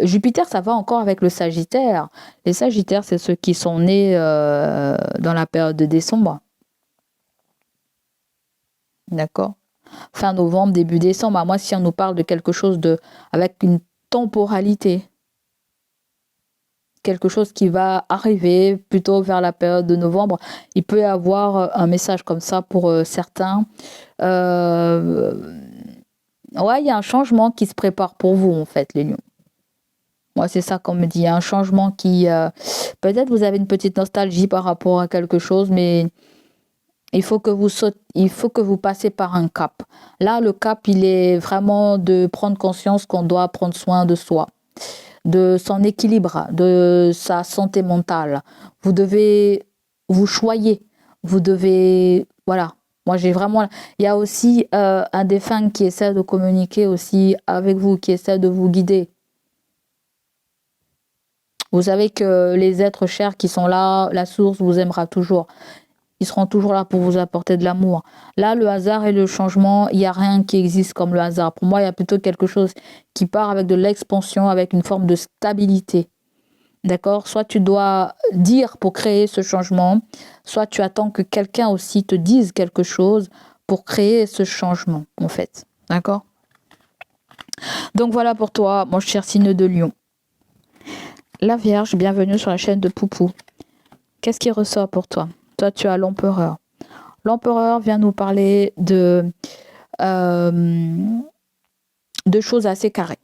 Jupiter, ça va encore avec le Sagittaire. Les Sagittaires, c'est ceux qui sont nés dans la période de décembre. D'accord ? Fin novembre, début décembre. Moi, si on nous parle de quelque chose avec une temporalité, quelque chose qui va arriver plutôt vers la période de novembre, il peut y avoir un message comme ça pour certains. Ouais, il y a un changement qui se prépare pour vous, en fait, les lions. Moi, c'est ça qu'on me dit. Il y a un changement qui... peut-être vous avez une petite nostalgie par rapport à quelque chose, mais il faut que vous passez par un cap. Là, le cap, il est vraiment de prendre conscience qu'on doit prendre soin de soi, de son équilibre, de sa santé mentale. Vous devez vous choyer. Vous devez... Voilà. Moi, j'ai vraiment... Il y a aussi un défunt qui essaie de communiquer aussi avec vous, qui essaie de vous guider. Vous savez que les êtres chers qui sont là, la source vous aimera toujours. Ils seront toujours là pour vous apporter de l'amour. Là, le hasard et le changement, il n'y a rien qui existe comme le hasard. Pour moi, il y a plutôt quelque chose qui part avec de l'expansion, avec une forme de stabilité. D'accord ? Soit tu dois dire pour créer ce changement, soit tu attends que quelqu'un aussi te dise quelque chose pour créer ce changement, en fait. D'accord ? Donc voilà pour toi, mon cher signe de Lion. La Vierge, bienvenue sur la chaîne de Poupou. Qu'est-ce qui ressort pour toi ? Toi, tu as l'empereur. L'empereur vient nous parler de choses assez carrées.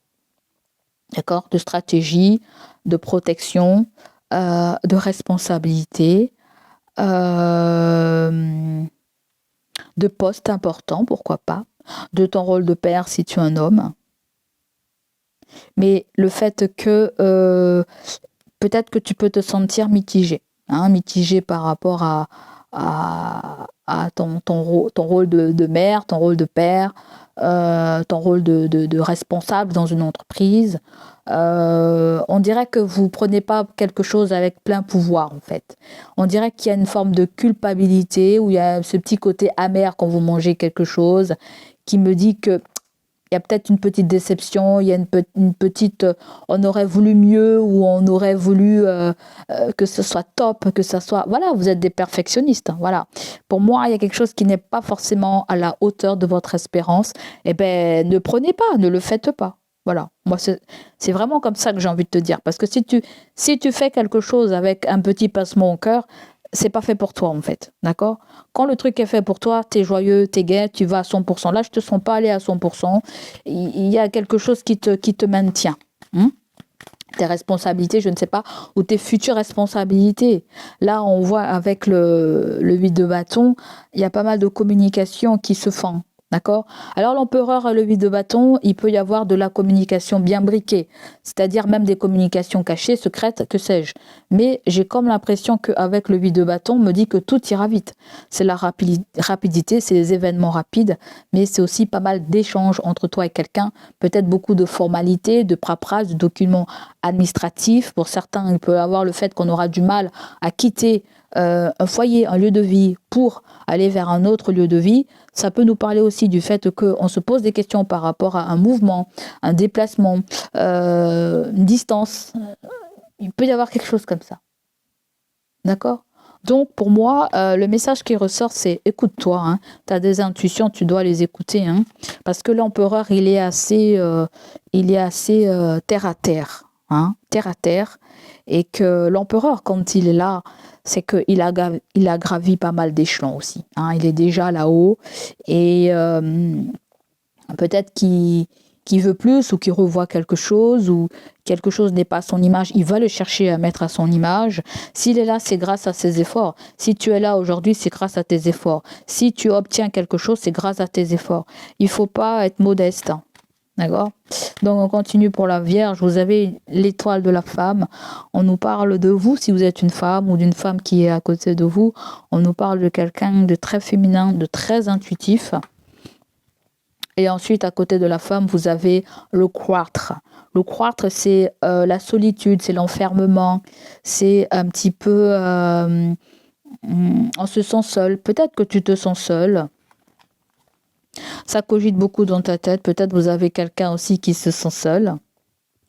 D'accord ? De stratégie, de protection, de responsabilité, de poste important, pourquoi pas, de ton rôle de père si tu es un homme. Mais le fait que peut-être que tu peux te sentir mitigé, mitigé par rapport à ton rôle de mère, ton rôle de père, ton rôle de responsable dans une entreprise. On dirait que vous prenez pas quelque chose avec plein pouvoir, en fait. On dirait qu'il y a une forme de culpabilité, où il y a ce petit côté amer quand vous mangez quelque chose, qui me dit que il y a peut-être une petite déception, il y a une petite... on aurait voulu mieux, ou on aurait voulu que ce soit top, que ça soit... Voilà, vous êtes des perfectionnistes. Voilà. Pour moi, il y a quelque chose qui n'est pas forcément à la hauteur de votre espérance. Eh bien, ne prenez pas, ne le faites pas. Voilà. Moi, c'est vraiment comme ça que j'ai envie de te dire. Parce que si tu fais quelque chose avec un petit pincement au cœur, c'est pas fait pour toi, en fait. D'accord ? Quand le truc est fait pour toi, t'es joyeux, t'es gai, tu vas à 100%. Là, je te sens pas aller à 100%. Il y a quelque chose qui te maintient. Tes responsabilités, je ne sais pas, ou tes futures responsabilités. Là, on voit avec le 8 de bâton, il y a pas mal de communication qui se font. D'accord ? Alors, l'empereur a le 8 de bâton, il peut y avoir de la communication bien briquée, c'est-à-dire même des communications cachées, secrètes, que sais-je. Mais j'ai comme l'impression qu'avec le 8 de bâton, on me dit que tout ira vite. C'est la rapidité, c'est les événements rapides, mais c'est aussi pas mal d'échanges entre toi et quelqu'un, peut-être beaucoup de formalités, de paperasse, de documents administratifs. Pour certains, il peut y avoir le fait qu'on aura du mal à quitter un foyer, un lieu de vie pour aller vers un autre lieu de vie. Ça peut nous parler aussi du fait qu'on se pose des questions par rapport à un mouvement, un déplacement, une distance. Il peut y avoir quelque chose comme ça. D'accord ? Donc, pour moi, le message qui ressort, c'est écoute-toi. Tu as des intuitions, tu dois les écouter. Parce que l'empereur, il est assez terre à terre. Terre à terre. Et que l'empereur, quand il est là, c'est qu'il a gravi pas mal d'échelons aussi. Il est déjà là-haut. Et peut-être qu'il qui veut plus ou qui revoit quelque chose ou quelque chose n'est pas à son image, il va le chercher à mettre à son image. S'il est là, c'est grâce à ses efforts. Si tu es là aujourd'hui, c'est grâce à tes efforts. Si tu obtiens quelque chose, c'est grâce à tes efforts. Il ne faut pas être modeste. D'accord? Donc on continue pour la Vierge. Vous avez l'étoile de la femme. On nous parle de vous, si vous êtes une femme ou d'une femme qui est à côté de vous. On nous parle de quelqu'un de très féminin, de très intuitif. Et ensuite, à côté de la femme, vous avez le quartre. Le quartre, c'est la solitude, c'est l'enfermement, c'est un petit peu... on se sent seul. Peut-être que tu te sens seul. Ça cogite beaucoup dans ta tête. Peut-être vous avez quelqu'un aussi qui se sent seul.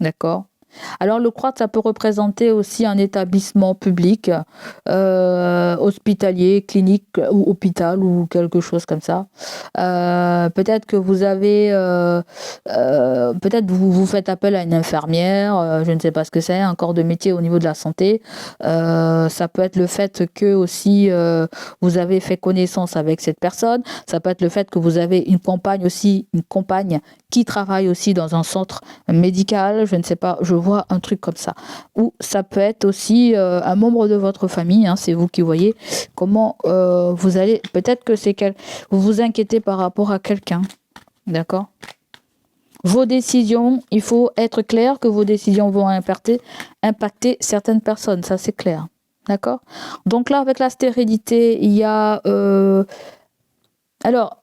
D'accord? Alors le quartz, ça peut représenter aussi un établissement public, hospitalier, clinique ou hôpital ou quelque chose comme ça. Peut-être que vous avez, peut-être vous faites appel à une infirmière, je ne sais pas ce que c'est, un corps de métier au niveau de la santé. Ça peut être le fait que aussi vous avez fait connaissance avec cette personne. Ça peut être le fait que vous avez une compagne qui travaille aussi dans un centre médical, je ne sais pas, je vois un truc comme ça. Ou ça peut être aussi un membre de votre famille, hein, c'est vous qui voyez comment vous allez, peut-être que vous vous inquiétez par rapport à quelqu'un, d'accord? Vos décisions, il faut être clair que vos décisions vont impacter certaines personnes, ça c'est clair, d'accord? Donc là, avec la stérilité, il y a... alors,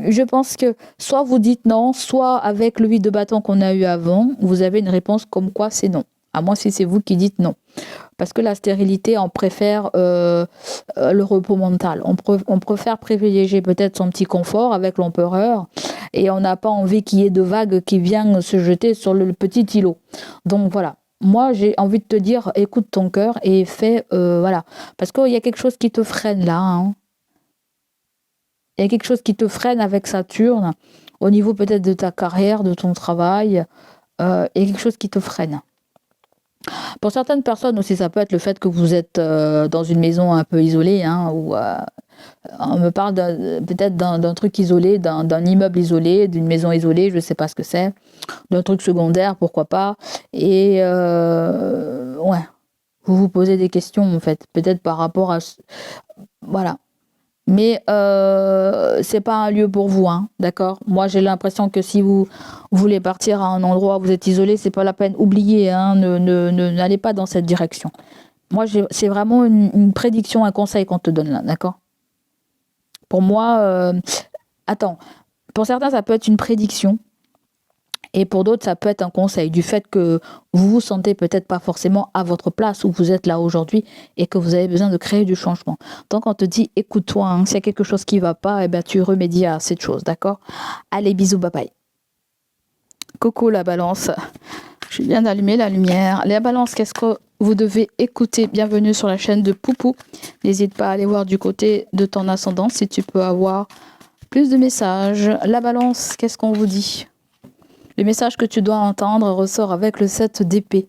je pense que soit vous dites non, soit avec le 8 de bâton qu'on a eu avant, vous avez une réponse comme quoi c'est non. À moins si c'est vous qui dites non. Parce que la stérilité, on préfère le repos mental. On préfère privilégier peut-être son petit confort avec l'empereur et on n'a pas envie qu'il y ait de vagues qui viennent se jeter sur le petit îlot. Donc voilà. Moi, j'ai envie de te dire, écoute ton cœur et fais, voilà. Parce qu'il y a quelque chose qui te freine là, hein. Il y a quelque chose qui te freine avec Saturne, au niveau peut-être de ta carrière, de ton travail. Il y a quelque chose qui te freine. Pour certaines personnes aussi, ça peut être le fait que vous êtes dans une maison un peu isolée, hein, où on me parle peut-être d'un truc isolé, d'un immeuble isolé, d'une maison isolée, je ne sais pas ce que c'est, d'un truc secondaire, pourquoi pas. Et ouais, vous vous posez des questions en fait, peut-être par rapport à... Voilà. Mais c'est pas un lieu pour vous, hein, d'accord? Moi, j'ai l'impression que si vous voulez partir à un endroit où vous êtes isolé, c'est pas la peine. Oubliez, hein, n'allez pas dans cette direction. Moi, c'est vraiment une prédiction, un conseil qu'on te donne là, d'accord? Pour moi, attends, pour certains, ça peut être une prédiction. Et pour d'autres, ça peut être un conseil du fait que vous vous sentez peut-être pas forcément à votre place où vous êtes là aujourd'hui et que vous avez besoin de créer du changement. Donc on te dit, écoute-toi, hein, s'il y a quelque chose qui va pas, eh ben, tu remédies à cette chose, d'accord? Allez, bisous, bye bye. Coucou la balance, je viens d'allumer la lumière. La balance, qu'est-ce que vous devez écouter? Bienvenue sur la chaîne de Poupou. N'hésite pas à aller voir du côté de ton ascendant si tu peux avoir plus de messages. La balance, qu'est-ce qu'on vous dit? Le message que tu dois entendre ressort avec le 7 d'épée.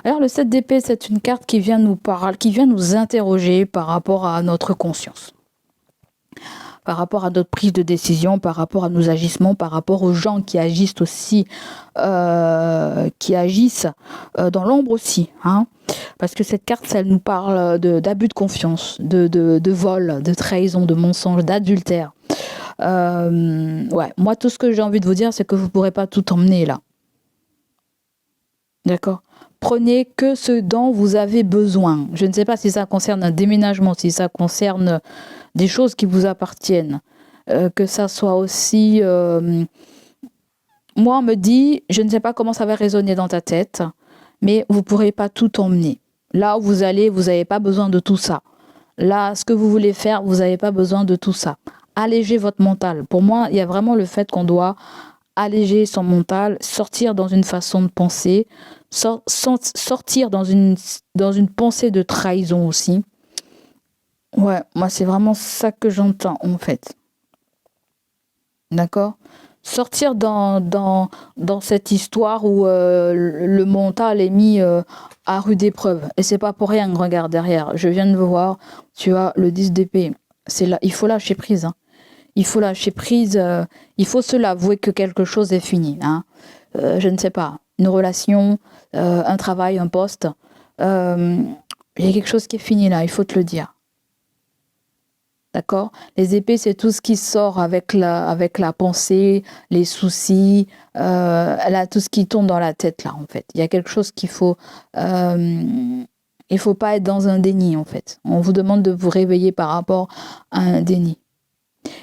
Alors le 7 d'épée, c'est une carte qui vient nous parler, qui vient nous interroger par rapport à notre conscience, par rapport à notre prise de décision, par rapport à nos agissements, par rapport aux gens qui agissent aussi, dans l'ombre aussi, hein. Parce que cette carte, elle nous parle d'abus de confiance, de vol, de trahison, de mensonge, d'adultère. Ouais, moi tout ce que j'ai envie de vous dire, c'est que vous ne pourrez pas tout emmener là. D'accord? Prenez que ce dont vous avez besoin. Je ne sais pas si ça concerne un déménagement, si ça concerne des choses qui vous appartiennent. Que ça soit aussi... Moi, on me dit, je ne sais pas comment ça va résonner dans ta tête, mais vous ne pourrez pas tout emmener. Là où vous allez, vous n'avez pas besoin de tout ça. Là, ce que vous voulez faire, vous n'avez pas besoin de tout ça. Alléger votre mental. Pour moi, il y a vraiment le fait qu'on doit alléger son mental, sortir dans une façon de penser, sortir dans une pensée de trahison aussi. Ouais, moi, c'est vraiment ça que j'entends, en fait. D'accord? Sortir dans cette histoire où le mental est mis à rude épreuve. Et c'est pas pour rien, regarde derrière. Je viens de voir, tu as le 10 d'épée. C'est là, il faut lâcher prise, hein. Il faut lâcher prise, il faut se l'avouer que quelque chose est fini. Hein. Je ne sais pas, une relation, un travail, un poste. Il y a quelque chose qui est fini là, il faut te le dire. D'accord? Les épées, c'est tout ce qui sort avec la pensée, les soucis, là, tout ce qui tourne dans la tête, là, en fait. Il y a quelque chose qu'il faut... il faut pas être dans un déni, en fait. On vous demande de vous réveiller par rapport à un déni.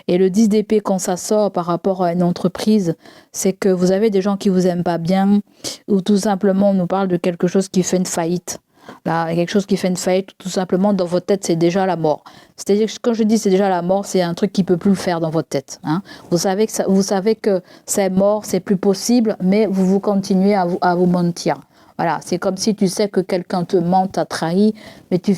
Et le 10 d'épée, quand ça sort par rapport à une entreprise, c'est que vous avez des gens qui vous aiment pas bien, ou tout simplement, on nous parle de quelque chose qui fait une faillite. Là, quelque chose qui fait une faillite, tout simplement, dans votre tête, c'est déjà la mort. C'est-à-dire que quand je dis c'est déjà la mort, c'est un truc qui peut plus le faire dans votre tête. Hein. Vous savez que c'est mort, c'est plus possible, mais vous continuez à vous mentir. Voilà, c'est comme si tu sais que quelqu'un te ment, t'a trahi, mais tu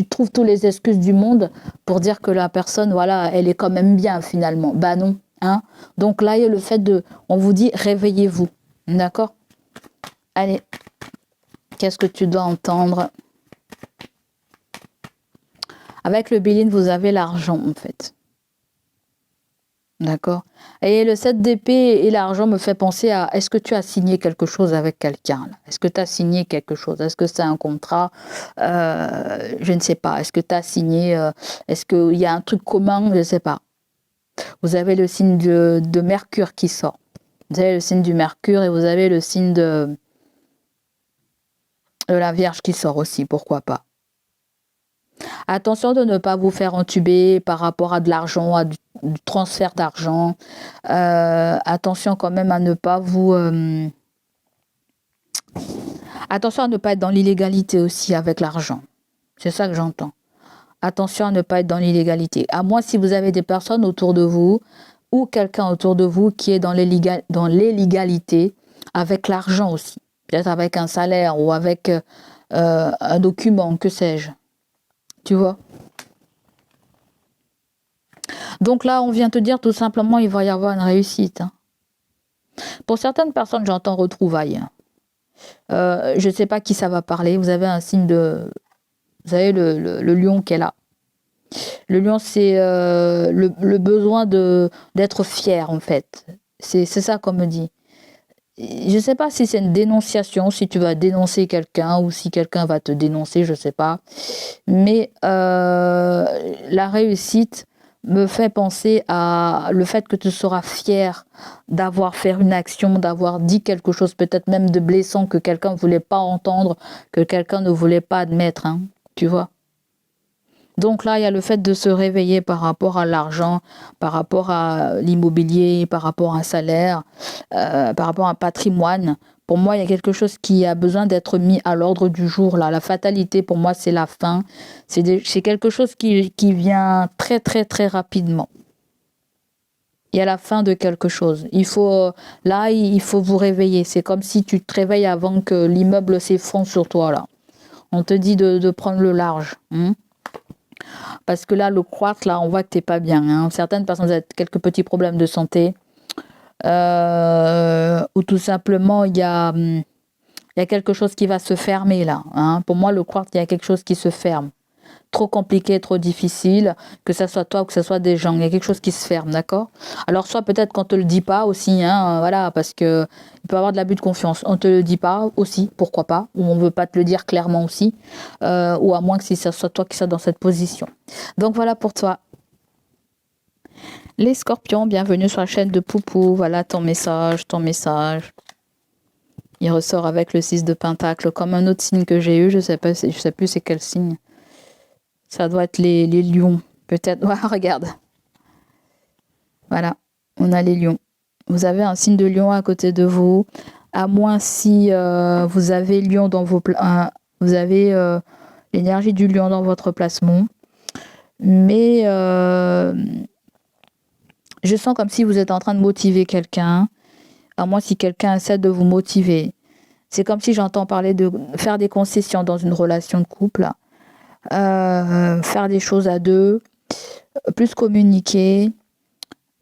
trouves toutes les excuses du monde pour dire que la personne, voilà, elle est quand même bien finalement. Bah non. Hein. Donc là, il y a le fait on vous dit réveillez-vous. D'accord? Allez. Qu'est-ce que tu dois entendre? Avec le Béline, vous avez l'argent, en fait. D'accord? Et le 7 d'épée et l'argent me fait penser à, est-ce que tu as signé quelque chose avec quelqu'un? Est-ce que tu as signé quelque chose? Est-ce que c'est un contrat? Je ne sais pas. Est-ce que tu as signé? Est-ce qu'il y a un truc commun? Je ne sais pas. Vous avez le signe de Mercure qui sort. Vous avez le signe du Mercure et vous avez le signe de la Vierge qui sort aussi, pourquoi pas. Attention de ne pas vous faire entuber par rapport à de l'argent, à du transfert d'argent. Attention quand même à ne pas vous... Attention à ne pas être dans l'illégalité aussi avec l'argent. C'est ça que j'entends. Attention à ne pas être dans l'illégalité. À moins si vous avez des personnes autour de vous ou quelqu'un autour de vous qui est dans l'illégalité avec l'argent aussi. Peut-être avec un salaire ou avec un document, que sais-je. Tu vois? Donc là, on vient te dire tout simplement, il va y avoir une réussite. Hein. Pour certaines personnes, j'entends retrouvailles. Je ne sais pas qui ça va parler. Vous avez un signe de... Vous avez le lion qui est là. Le lion, c'est le besoin d'être fier, en fait. C'est ça qu'on me dit. Je ne sais pas si c'est une dénonciation, si tu vas dénoncer quelqu'un ou si quelqu'un va te dénoncer, je ne sais pas. Mais la réussite me fait penser à le fait que tu seras fier d'avoir fait une action, d'avoir dit quelque chose, peut-être même de blessant que quelqu'un ne voulait pas entendre, que quelqu'un ne voulait pas admettre, hein, tu vois. Donc là, il y a le fait de se réveiller par rapport à l'argent, par rapport à l'immobilier, par rapport à un salaire, par rapport à un patrimoine. Pour moi, il y a quelque chose qui a besoin d'être mis à l'ordre du jour. Là. La fatalité, pour moi, c'est la fin. C'est quelque chose qui vient très, très, très rapidement. Il y a la fin de quelque chose. Il faut vous réveiller. C'est comme si tu te réveilles avant que l'immeuble s'effondre sur toi. Là. On te dit de prendre le large. Hein. Parce que là, le quartz, là, on voit que t'es pas bien. Hein. Certaines personnes ont quelques petits problèmes de santé. Ou tout simplement, il y a quelque chose qui va se fermer là. Hein. Pour moi, le quartz, il y a quelque chose qui se ferme. Trop compliqué, trop difficile, que ce soit toi ou que ce soit des gens. Il y a quelque chose qui se ferme, d'accord? Alors, soit peut-être qu'on ne te le dit pas aussi, hein, voilà, parce que il peut y avoir de l'abus de confiance. On ne te le dit pas aussi, pourquoi pas? Ou on ne veut pas te le dire clairement aussi. Ou à moins que ce soit toi qui sois dans cette position. Donc, voilà pour toi. Les scorpions, bienvenue sur la chaîne de Poupou. Voilà ton message. Il ressort avec le 6 de Pentacle, comme un autre signe que j'ai eu. Je sais plus c'est quel signe. Ça doit être les lions. Peut-être. Ouais, regarde. Voilà. On a les lions. Vous avez un signe de lion à côté de vous. À moins si vous avez lion dans vous avez l'énergie du lion dans votre placement. Mais je sens comme si vous êtes en train de motiver quelqu'un. À moins si quelqu'un essaie de vous motiver. C'est comme si j'entends parler de faire des concessions dans une relation de couple. Faire des choses à deux, plus communiquer.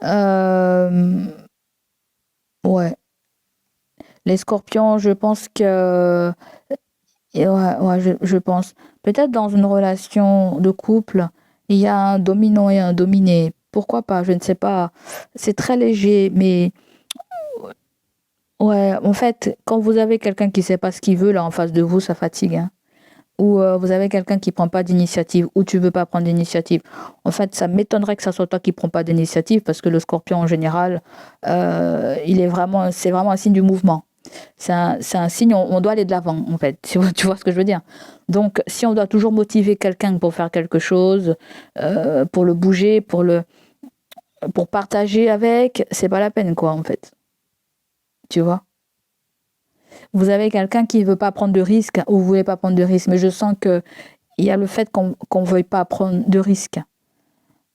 Ouais. Les scorpions, je pense que... je pense. Peut-être dans une relation de couple, il y a un dominant et un dominé. pourquoi pas, je ne sais pas. C'est très léger, mais ouais, en fait, quand vous avez quelqu'un qui ne sait pas ce qu'il veut là en face de vous, ça fatigue, hein. Ou vous avez quelqu'un qui prend pas d'initiative, ou tu veux pas prendre d'initiative. En fait, ça m'étonnerait que ça soit toi qui prends pas d'initiative, parce que le Scorpion en général, c'est vraiment un signe du mouvement. C'est un signe, on doit aller de l'avant, en fait. Tu vois ce que je veux dire? Donc, si on doit toujours motiver quelqu'un pour faire quelque chose, pour le bouger, pour partager avec, c'est pas la peine, quoi, en fait. Tu vois? Vous avez quelqu'un qui veut pas prendre de risques, ou vous voulez pas prendre de risques, mais je sens que il y a le fait qu'on veuille pas prendre de risques.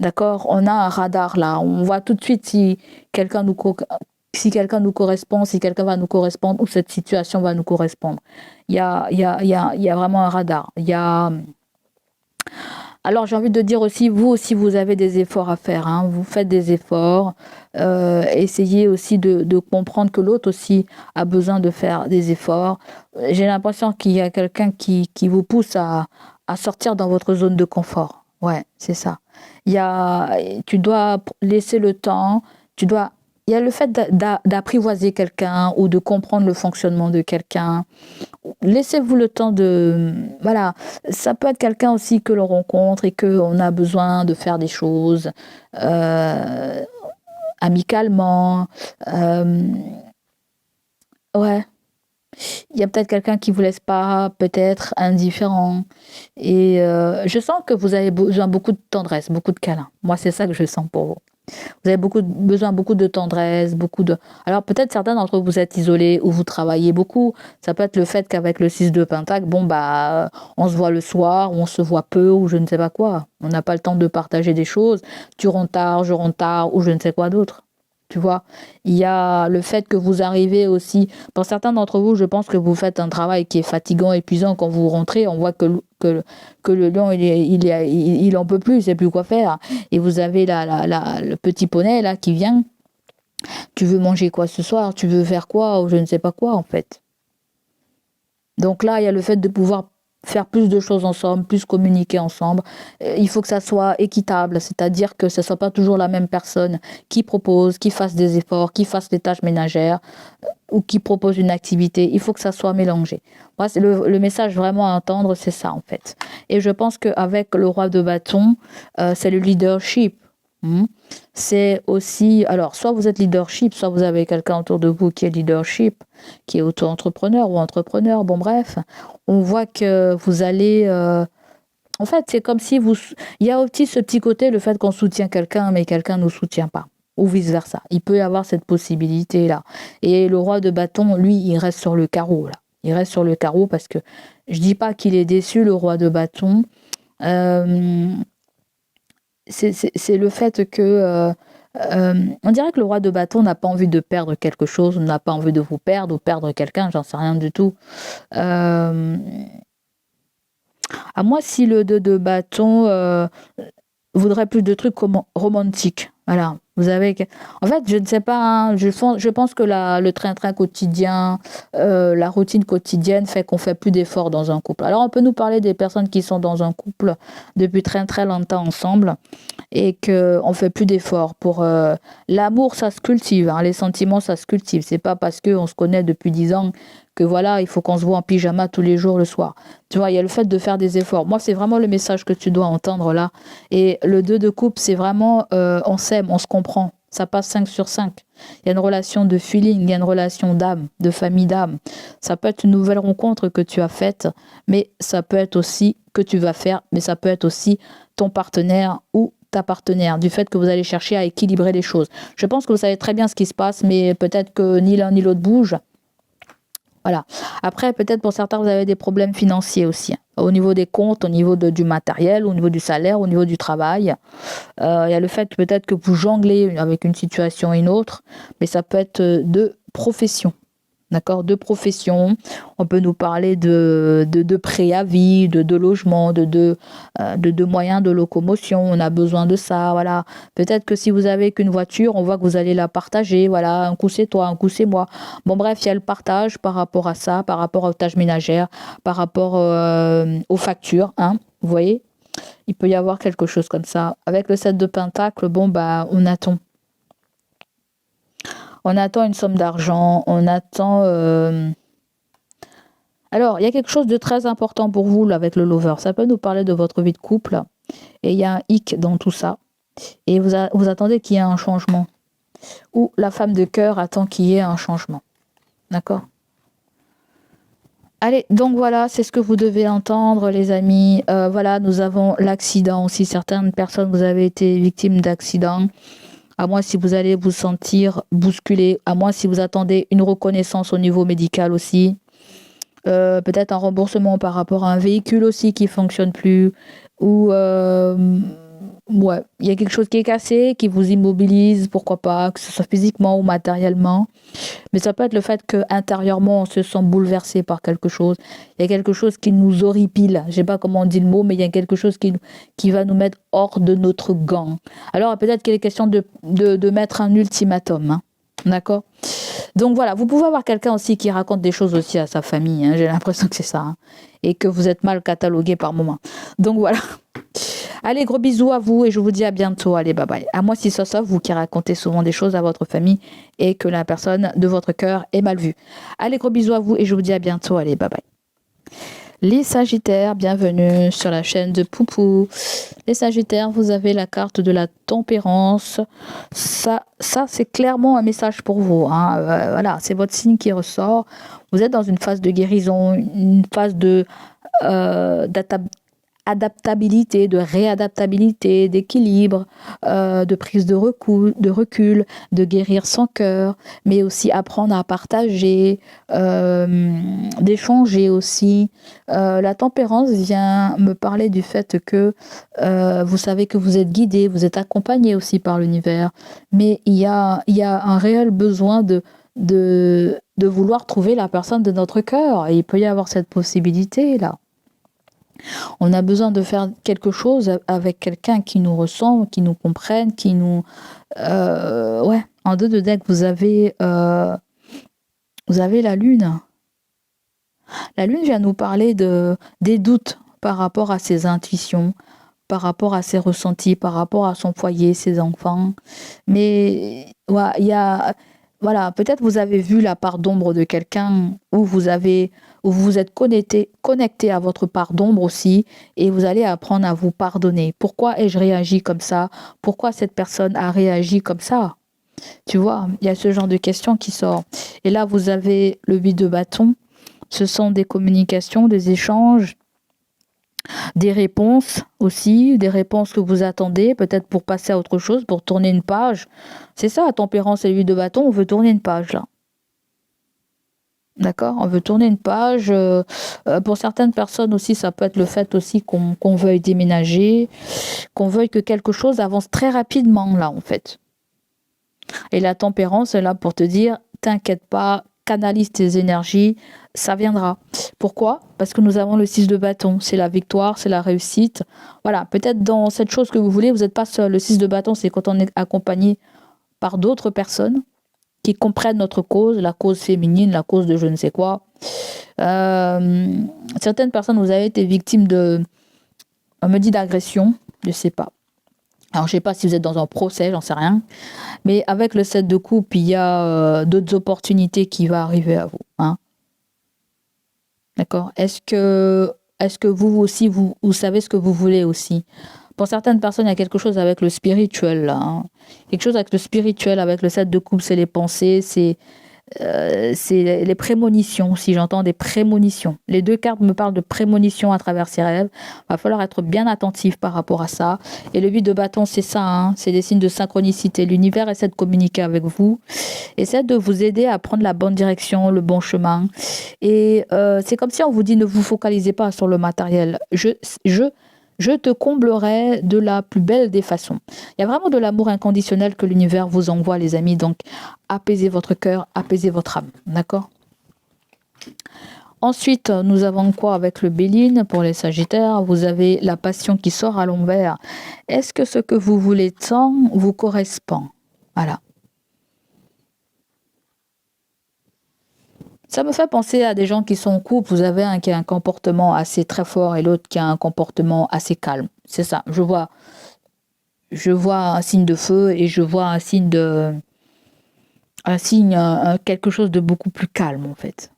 D'accord? On a un radar là, on voit tout de suite si quelqu'un nous correspond, si quelqu'un va nous correspondre, ou cette situation va nous correspondre. Il y a vraiment un radar. Alors j'ai envie de dire aussi, vous avez des efforts à faire, hein. Vous faites des efforts. Essayez aussi de comprendre que l'autre aussi a besoin de faire des efforts. J'ai l'impression qu'il y a quelqu'un qui vous pousse à sortir dans votre zone de confort. Ouais, c'est ça. Tu dois laisser le temps, il y a le fait d'apprivoiser quelqu'un ou de comprendre le fonctionnement de quelqu'un. Laissez-vous le temps voilà, ça peut être quelqu'un aussi que l'on rencontre et qu'on a besoin de faire des choses amicalement. Ouais, il y a peut-être quelqu'un qui vous laisse pas peut-être indifférent. Et je sens que vous avez besoin beaucoup de tendresse, beaucoup de câlins. Moi, c'est ça que je sens pour vous. Vous avez besoin beaucoup de tendresse, Alors peut-être certains d'entre vous êtes isolés ou vous travaillez beaucoup. Ça peut être le fait qu'avec le 6 de Pentacle, on se voit le soir, ou on se voit peu, ou je ne sais pas quoi. On n'a pas le temps de partager des choses. Tu rentres tard, je rentre tard, ou je ne sais quoi d'autre. Tu vois, il y a le fait que vous arrivez aussi. Pour certains d'entre vous, je pense que vous faites un travail qui est fatigant, épuisant. Quand vous rentrez, on voit que le lion, il en peut plus, il sait plus quoi faire. Et vous avez le petit poney là qui vient. Tu veux manger quoi ce soir? Tu veux faire quoi? Ou je ne sais pas quoi, en fait. Donc là, il y a le fait de pouvoir faire plus de choses ensemble, plus communiquer ensemble. Il faut que ça soit équitable, c'est-à-dire que ce ne soit pas toujours la même personne qui propose, qui fasse des efforts, qui fasse les tâches ménagères ou qui propose une activité. Il faut que ça soit mélangé. Moi, c'est le message vraiment à entendre, c'est ça en fait. Et je pense qu'avec le roi de bâton, c'est le leadership. C'est aussi, alors soit vous êtes leadership, soit vous avez quelqu'un autour de vous qui est leadership, qui est auto-entrepreneur ou entrepreneur, bon bref, on voit que vous allez, en fait c'est comme si il y a aussi ce petit côté, le fait qu'on soutient quelqu'un mais quelqu'un ne nous soutient pas, ou vice versa, il peut y avoir cette possibilité là, et le roi de bâton, lui, il reste sur le carreau là, il reste sur le carreau parce que je dis pas qu'il est déçu, le roi de bâton, c'est le fait que on dirait que le roi de bâton n'a pas envie de perdre quelque chose, n'a pas envie de vous perdre ou perdre quelqu'un, j'en sais rien du tout. À moi, si le 2 de bâton voudrait plus de trucs romantiques, voilà. En fait, je ne sais pas, hein, je pense que le train-train quotidien, la routine quotidienne fait qu'on fait plus d'efforts dans un couple. Alors, on peut nous parler des personnes qui sont dans un couple depuis très très longtemps ensemble et qu'on fait plus d'efforts pour l'amour, ça se cultive, hein, les sentiments, ça se cultive. C'est pas parce qu'on se connaît depuis 10 ans que voilà, il faut qu'on se voit en pyjama tous les jours le soir. Tu vois, il y a le fait de faire des efforts. Moi, c'est vraiment le message que tu dois entendre là. Et le 2 de coupe, c'est vraiment on s'aime, on se comprend. Ça passe 5 sur 5. Il y a une relation de feeling, il y a une relation d'âme, de famille d'âme. Ça peut être une nouvelle rencontre que tu as faite, mais ça peut être aussi que tu vas faire, mais ça peut être aussi ton partenaire ou ta partenaire, du fait que vous allez chercher à équilibrer les choses. Je pense que vous savez très bien ce qui se passe, mais peut-être que ni l'un ni l'autre bouge. Voilà. Après, peut-être pour certains, vous avez des problèmes financiers aussi, hein. Au niveau des comptes, au niveau du matériel, au niveau du salaire, au niveau du travail. Il y a le fait peut-être que vous jonglez avec une situation et une autre, mais ça peut être de profession. D'accord, de profession, on peut nous parler de préavis, de logement, de moyens de locomotion, on a besoin de ça, voilà. Peut-être que si vous avez qu'une voiture, on voit que vous allez la partager, voilà, un coup c'est toi, un coup c'est moi. Bon bref, il y a le partage par rapport à ça, par rapport aux tâches ménagères, par rapport aux factures, hein, vous voyez. Il peut y avoir quelque chose comme ça. Avec le 7 de Pentacle, bon, bah, on attend. On attend une somme d'argent, on attend... Alors, il y a quelque chose de très important pour vous là, avec le lover. Ça peut nous parler de votre vie de couple. Et il y a un hic dans tout ça. Et vous attendez qu'il y ait un changement. Ou la femme de cœur attend qu'il y ait un changement. D'accord ? Allez, donc voilà, c'est ce que vous devez entendre, les amis. Voilà, nous avons l'accident aussi. Certaines personnes, vous avez été victimes d'accidents. À moins si vous allez vous sentir bousculé. À moins si vous attendez une reconnaissance au niveau médical aussi. Peut-être un remboursement par rapport à un véhicule aussi qui fonctionne plus, ou ouais, il y a quelque chose qui est cassé, qui vous immobilise, pourquoi pas, que ce soit physiquement ou matériellement, mais ça peut être le fait que intérieurement on se sent bouleversé par quelque chose, il y a quelque chose qui nous horripile, je sais pas comment on dit le mot, mais il y a quelque chose qui va nous mettre hors de notre gant. Alors peut-être qu'il est question de mettre un ultimatum, hein. D'accord ? Donc voilà, vous pouvez avoir quelqu'un aussi qui raconte des choses aussi à sa famille, hein, j'ai l'impression que c'est ça, hein, et que vous êtes mal catalogué par moment. Donc voilà. Allez, gros bisous à vous et je vous dis à bientôt. Allez, bye bye. À moi si ça sauf vous qui racontez souvent des choses à votre famille et que la personne de votre cœur est mal vue. Allez, gros bisous à vous et je vous dis à bientôt. Allez, bye bye. Les Sagittaires, bienvenue sur la chaîne de Poupou. Les Sagittaires, vous avez la carte de la tempérance. Ça c'est clairement un message pour vous, hein. Voilà, c'est votre signe qui ressort. Vous êtes dans une phase de guérison, une phase de adaptabilité, de réadaptabilité, d'équilibre, de prise de recul, de guérir son cœur, mais aussi apprendre à partager, d'échanger aussi. La tempérance vient me parler du fait que vous savez que vous êtes guidé, vous êtes accompagné aussi par l'univers, mais il y a un réel besoin de vouloir trouver la personne de notre cœur, et il peut y avoir cette possibilité là. On a besoin de faire quelque chose avec quelqu'un qui nous ressemble, qui nous comprenne, qui nous... ouais, en 2 de deck, vous avez la lune. La lune vient nous parler des doutes par rapport à ses intuitions, par rapport à ses ressentis, par rapport à son foyer, ses enfants. Mais ouais, il y a... Voilà, peut-être vous avez vu la part d'ombre de quelqu'un où vous vous êtes connecté à votre part d'ombre aussi, et vous allez apprendre à vous pardonner. Pourquoi ai-je réagi comme ça? Pourquoi cette personne a réagi comme ça? Tu vois, il y a ce genre de questions qui sort. Et là, vous avez le 8 de bâton. Ce sont des communications, des échanges, des réponses aussi, des réponses que vous attendez, peut-être pour passer à autre chose, pour tourner une page. C'est ça, la tempérance et le 8 de bâton, on veut tourner une page là. D'accord, on veut tourner une page. Pour certaines personnes aussi, ça peut être le fait aussi qu'on veuille déménager, qu'on veuille que quelque chose avance très rapidement là en fait. Et la tempérance est là pour te dire, t'inquiète pas, canalise tes énergies, ça viendra. Pourquoi? Parce que nous avons le 6 de bâton, c'est la victoire, c'est la réussite. Voilà, peut-être dans cette chose que vous voulez, vous n'êtes pas seul. Le 6 de bâton, c'est quand on est accompagné par d'autres personnes qui comprennent notre cause, la cause féminine, la cause de je ne sais quoi. Certaines personnes, vous avez été victimes on me dit d'agression, je sais pas. Alors je sais pas si vous êtes dans un procès, j'en sais rien. Mais avec le 7 de coupe, il y a d'autres opportunités qui vont arriver à vous, hein. D'accord? Est-ce que vous aussi, vous savez ce que vous voulez aussi? Pour certaines personnes, il y a quelque chose avec le spirituel, là, hein. Quelque chose avec le spirituel, avec le 7 de coupe, c'est les pensées, c'est les prémonitions, si j'entends des prémonitions. Les 2 cartes me parlent de prémonitions à travers ces rêves. Il va falloir être bien attentif par rapport à ça. Et le 8 de bâton, c'est ça, hein, c'est des signes de synchronicité. L'univers essaie de communiquer avec vous, essaie de vous aider à prendre la bonne direction, le bon chemin. Et c'est comme si on vous dit, ne vous focalisez pas sur le matériel. Je te comblerai de la plus belle des façons. Il y a vraiment de l'amour inconditionnel que l'univers vous envoie, les amis. Donc, apaisez votre cœur, apaisez votre âme. D'accord? Ensuite, nous avons quoi avec le Béline pour les Sagittaires? Vous avez la passion qui sort à l'envers. Est-ce que ce que vous voulez tant vous correspond? Voilà. Ça me fait penser à des gens qui sont en couple. Vous avez un qui a un comportement assez très fort et l'autre qui a un comportement assez calme. C'est ça. Je vois un signe de feu et je vois quelque chose de beaucoup plus calme en fait.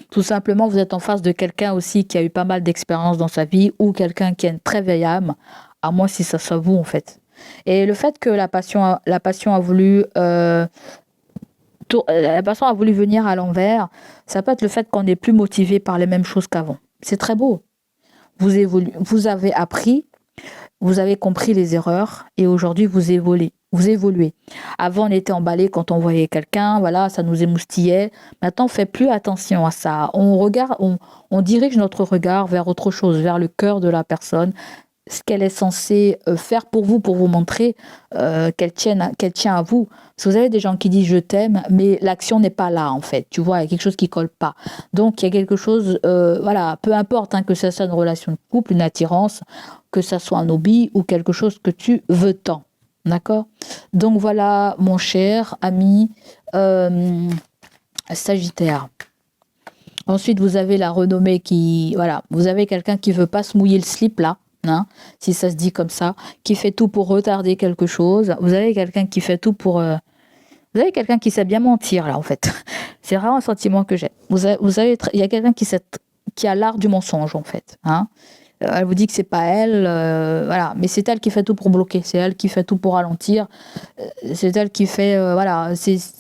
Tout simplement, vous êtes en face de quelqu'un aussi qui a eu pas mal d'expérience dans sa vie ou quelqu'un qui a une très vieille âme, à moins si ça soit vous en fait. Et le fait que la passion a voulu la passion a voulu venir à l'envers, ça peut être le fait qu'on n'est plus motivé par les mêmes choses qu'avant. C'est très beau. Vous avez appris, vous avez compris les erreurs et aujourd'hui vous évoluez. Vous évoluez. Avant, on était emballé quand on voyait quelqu'un, voilà, ça nous émoustillait. Maintenant, on fait plus attention à ça. On dirige notre regard vers autre chose, vers le cœur de la personne, ce qu'elle est censée faire pour vous montrer qu'elle tient à vous. Parce que vous avez des gens qui disent je t'aime, mais l'action n'est pas là en fait. Tu vois, il y a quelque chose qui colle pas. Donc il y a quelque chose, voilà, peu importe que ça soit une relation de couple, une attirance, que ça soit un hobby ou quelque chose que tu veux tant. D'accord? Donc voilà, mon cher ami Sagittaire. Ensuite, vous avez la renommée voilà, vous avez quelqu'un qui veut pas se mouiller le slip là. Hein, si ça se dit comme ça, qui fait tout pour retarder quelque chose. Vous avez quelqu'un qui fait tout pour... Vous avez quelqu'un qui sait bien mentir, là, en fait. C'est vraiment un sentiment que j'ai. Il y a quelqu'un qui a l'art du mensonge, en fait. Hein. Elle vous dit que c'est pas elle, voilà. Mais c'est elle qui fait tout pour bloquer. C'est elle qui fait tout pour ralentir. C'est elle qui fait, voilà.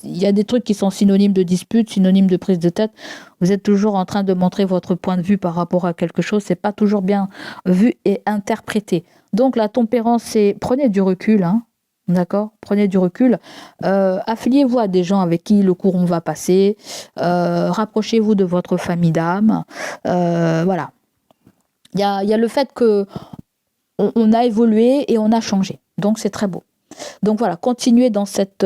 Il y a des trucs qui sont synonymes de dispute, synonymes de prise de tête. Vous êtes toujours en train de montrer votre point de vue par rapport à quelque chose. C'est pas toujours bien vu et interprété. Donc la tempérance, c'est prenez du recul, hein. D'accord? Prenez du recul. Affiliez-vous à des gens avec qui le courant va passer. Rapprochez-vous de votre famille d'âme. Voilà. Il y a le fait que on a évolué et on a changé. Donc, c'est très beau. Donc, voilà, continuez dans cette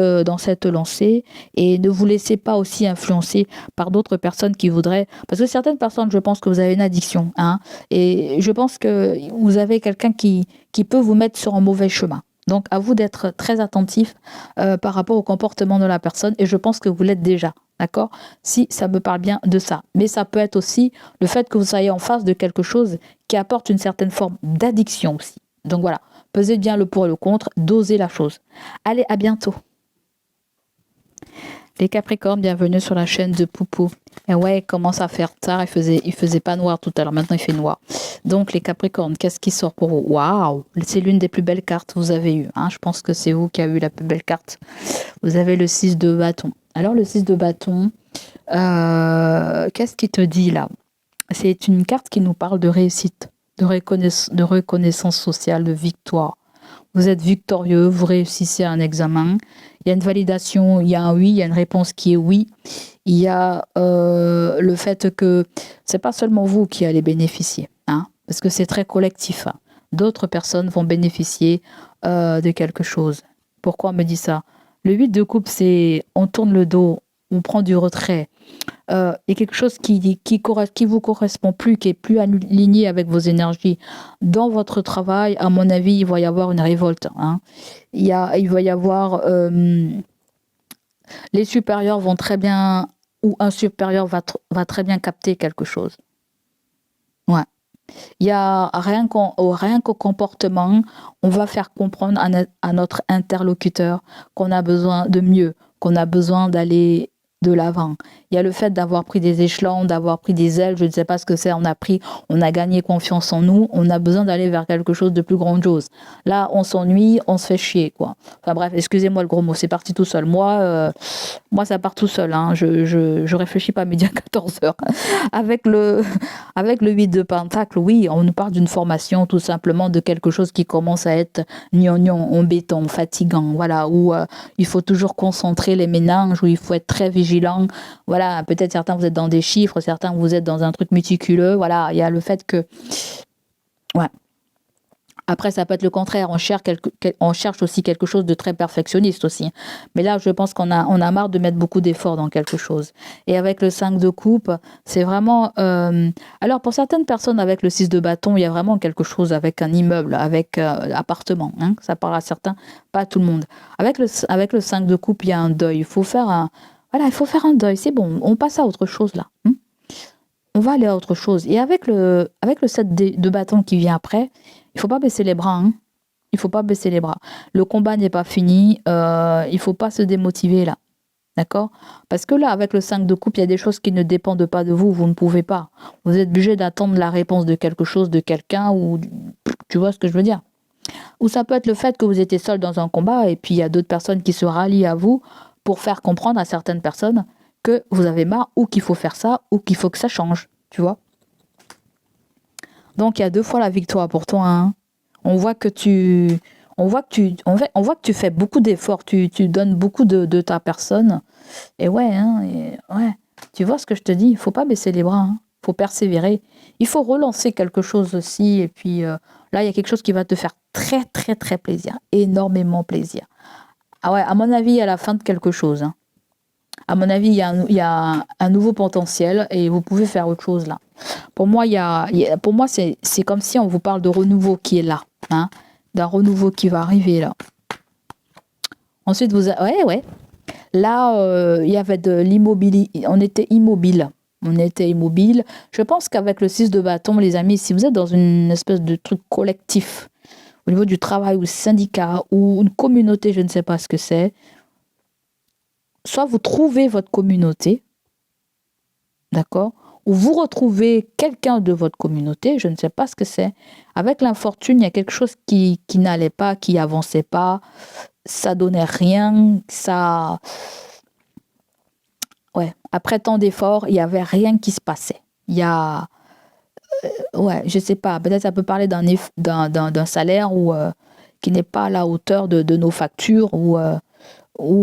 lancée et ne vous laissez pas aussi influencer par d'autres personnes qui voudraient... Parce que certaines personnes, je pense que vous avez une addiction. Hein, et je pense que vous avez quelqu'un qui peut vous mettre sur un mauvais chemin. Donc, à vous d'être très attentif par rapport au comportement de la personne. Et je pense que vous l'êtes déjà. D'accord? Si ça me parle bien de ça. Mais ça peut être aussi le fait que vous soyez en face de quelque chose qui apporte une certaine forme d'addiction aussi. Donc voilà, pesez bien le pour et le contre, dosez la chose. Allez, à bientôt. Les Capricornes, bienvenue sur la chaîne de Poupou. Et ouais, il commence à faire tard, il faisait pas noir tout à l'heure, maintenant il fait noir. Donc les Capricornes, qu'est-ce qui sort pour vous? Waouh, c'est l'une des plus belles cartes que vous avez eues. Hein. Je pense que c'est vous qui avez eu la plus belle carte. Vous avez le 6 de bâton. Alors le 6 de bâton, qu'est-ce qui te dit là? C'est une carte qui nous parle de réussite, de reconnaissance sociale, de victoire. Vous êtes victorieux, vous réussissez un examen. Il y a une validation, il y a un oui, il y a une réponse qui est oui. Il y a le fait que c'est pas seulement vous qui allez bénéficier, hein, parce que c'est très collectif. Hein. D'autres personnes vont bénéficier de quelque chose. Pourquoi on me dit ça? Le 8 de coupe, c'est on tourne le dos, on prend du retrait. Il y a quelque chose qui vous correspond plus, qui est plus aligné avec vos énergies. Dans votre travail, à mon avis, il va y avoir une révolte. Hein. Il va y avoir... les supérieurs vont très bien... Ou un supérieur va très bien capter quelque chose. Ouais. Il y a rien qu'au comportement, on va faire comprendre à notre interlocuteur qu'on a besoin de mieux, qu'on a besoin d'aller de l'avant. Il y a le fait d'avoir pris des échelons, d'avoir pris des ailes, je ne sais pas ce que c'est, on a gagné confiance en nous, on a besoin d'aller vers quelque chose de plus grandiose. Là, on s'ennuie, on se fait chier, quoi. Enfin bref, excusez-moi le gros mot, c'est parti tout seul. Moi, ça part tout seul, hein. Je réfléchis pas à midi à 14h. Avec le 8 de pentacle, oui, on nous parle d'une formation, tout simplement, de quelque chose qui commence à être gnangnan, embêtant, fatigant, voilà, où il faut toujours concentrer les méninges, où il faut être très vigilant. Voilà, peut-être certains vous êtes dans des chiffres, certains vous êtes dans un truc méticuleux. Voilà, il y a le fait que... Ouais. Après, ça peut être le contraire. On cherche aussi quelque chose de très perfectionniste aussi. Mais là, je pense qu'on a marre de mettre beaucoup d'efforts dans quelque chose. Et avec le 5 de coupe, c'est vraiment... Alors, pour certaines personnes, avec le 6 de bâton, il y a vraiment quelque chose avec un immeuble, avec appartement. Hein. Ça parle à certains, pas à tout le monde. Avec le 5 de coupe, il y a un deuil. Il faut faire Voilà, il faut faire un deuil, c'est bon, on passe à autre chose là. On va aller à autre chose. Et avec le 7 de bâton qui vient après, il faut pas baisser les bras. Il faut pas baisser les bras. Le combat n'est pas fini, il faut pas se démotiver là. D'accord? Parce que là, avec le 5 de coupe, il y a des choses qui ne dépendent pas de vous, vous ne pouvez pas. Vous êtes obligé d'attendre la réponse de quelque chose, de quelqu'un, ou tu vois ce que je veux dire? Ou ça peut être le fait que vous étiez seul dans un combat et puis il y a d'autres personnes qui se rallient à vous pour faire comprendre à certaines personnes que vous avez marre ou qu'il faut faire ça ou qu'il faut que ça change, tu vois. Donc il y a 2 fois la victoire pour toi, hein. On voit que tu fais beaucoup d'efforts, tu donnes beaucoup de ta personne. Et ouais, hein, ouais. Tu vois ce que je te dis, il faut pas baisser les bras, hein. Faut persévérer. Il faut relancer quelque chose aussi. Et puis là, il y a quelque chose qui va te faire très, très, très plaisir. Énormément plaisir. Ah ouais, à mon avis, il y a la fin de quelque chose, hein. À mon avis, il y a un nouveau potentiel et vous pouvez faire autre chose là. Pour moi, pour moi c'est comme si on vous parle de renouveau qui est là, hein, d'un renouveau qui va arriver là. Ensuite, ouais. Là, il y avait de l'immobilier. On était immobile. Je pense qu'avec le 6 de bâton, les amis, si vous êtes dans une espèce de truc collectif, au niveau du travail ou syndicat ou une communauté, je ne sais pas ce que c'est, soit vous trouvez votre communauté, d'accord, ou vous retrouvez quelqu'un de votre communauté, je ne sais pas ce que c'est. Avec l'infortune, il y a quelque chose qui n'allait pas, qui avançait pas, ça donnait rien, ça... Ouais, après tant d'efforts, il n'y avait rien qui se passait. Il y a... ouais, je sais pas, peut-être ça peut parler d'un salaire qui n'est pas à la hauteur de nos factures, où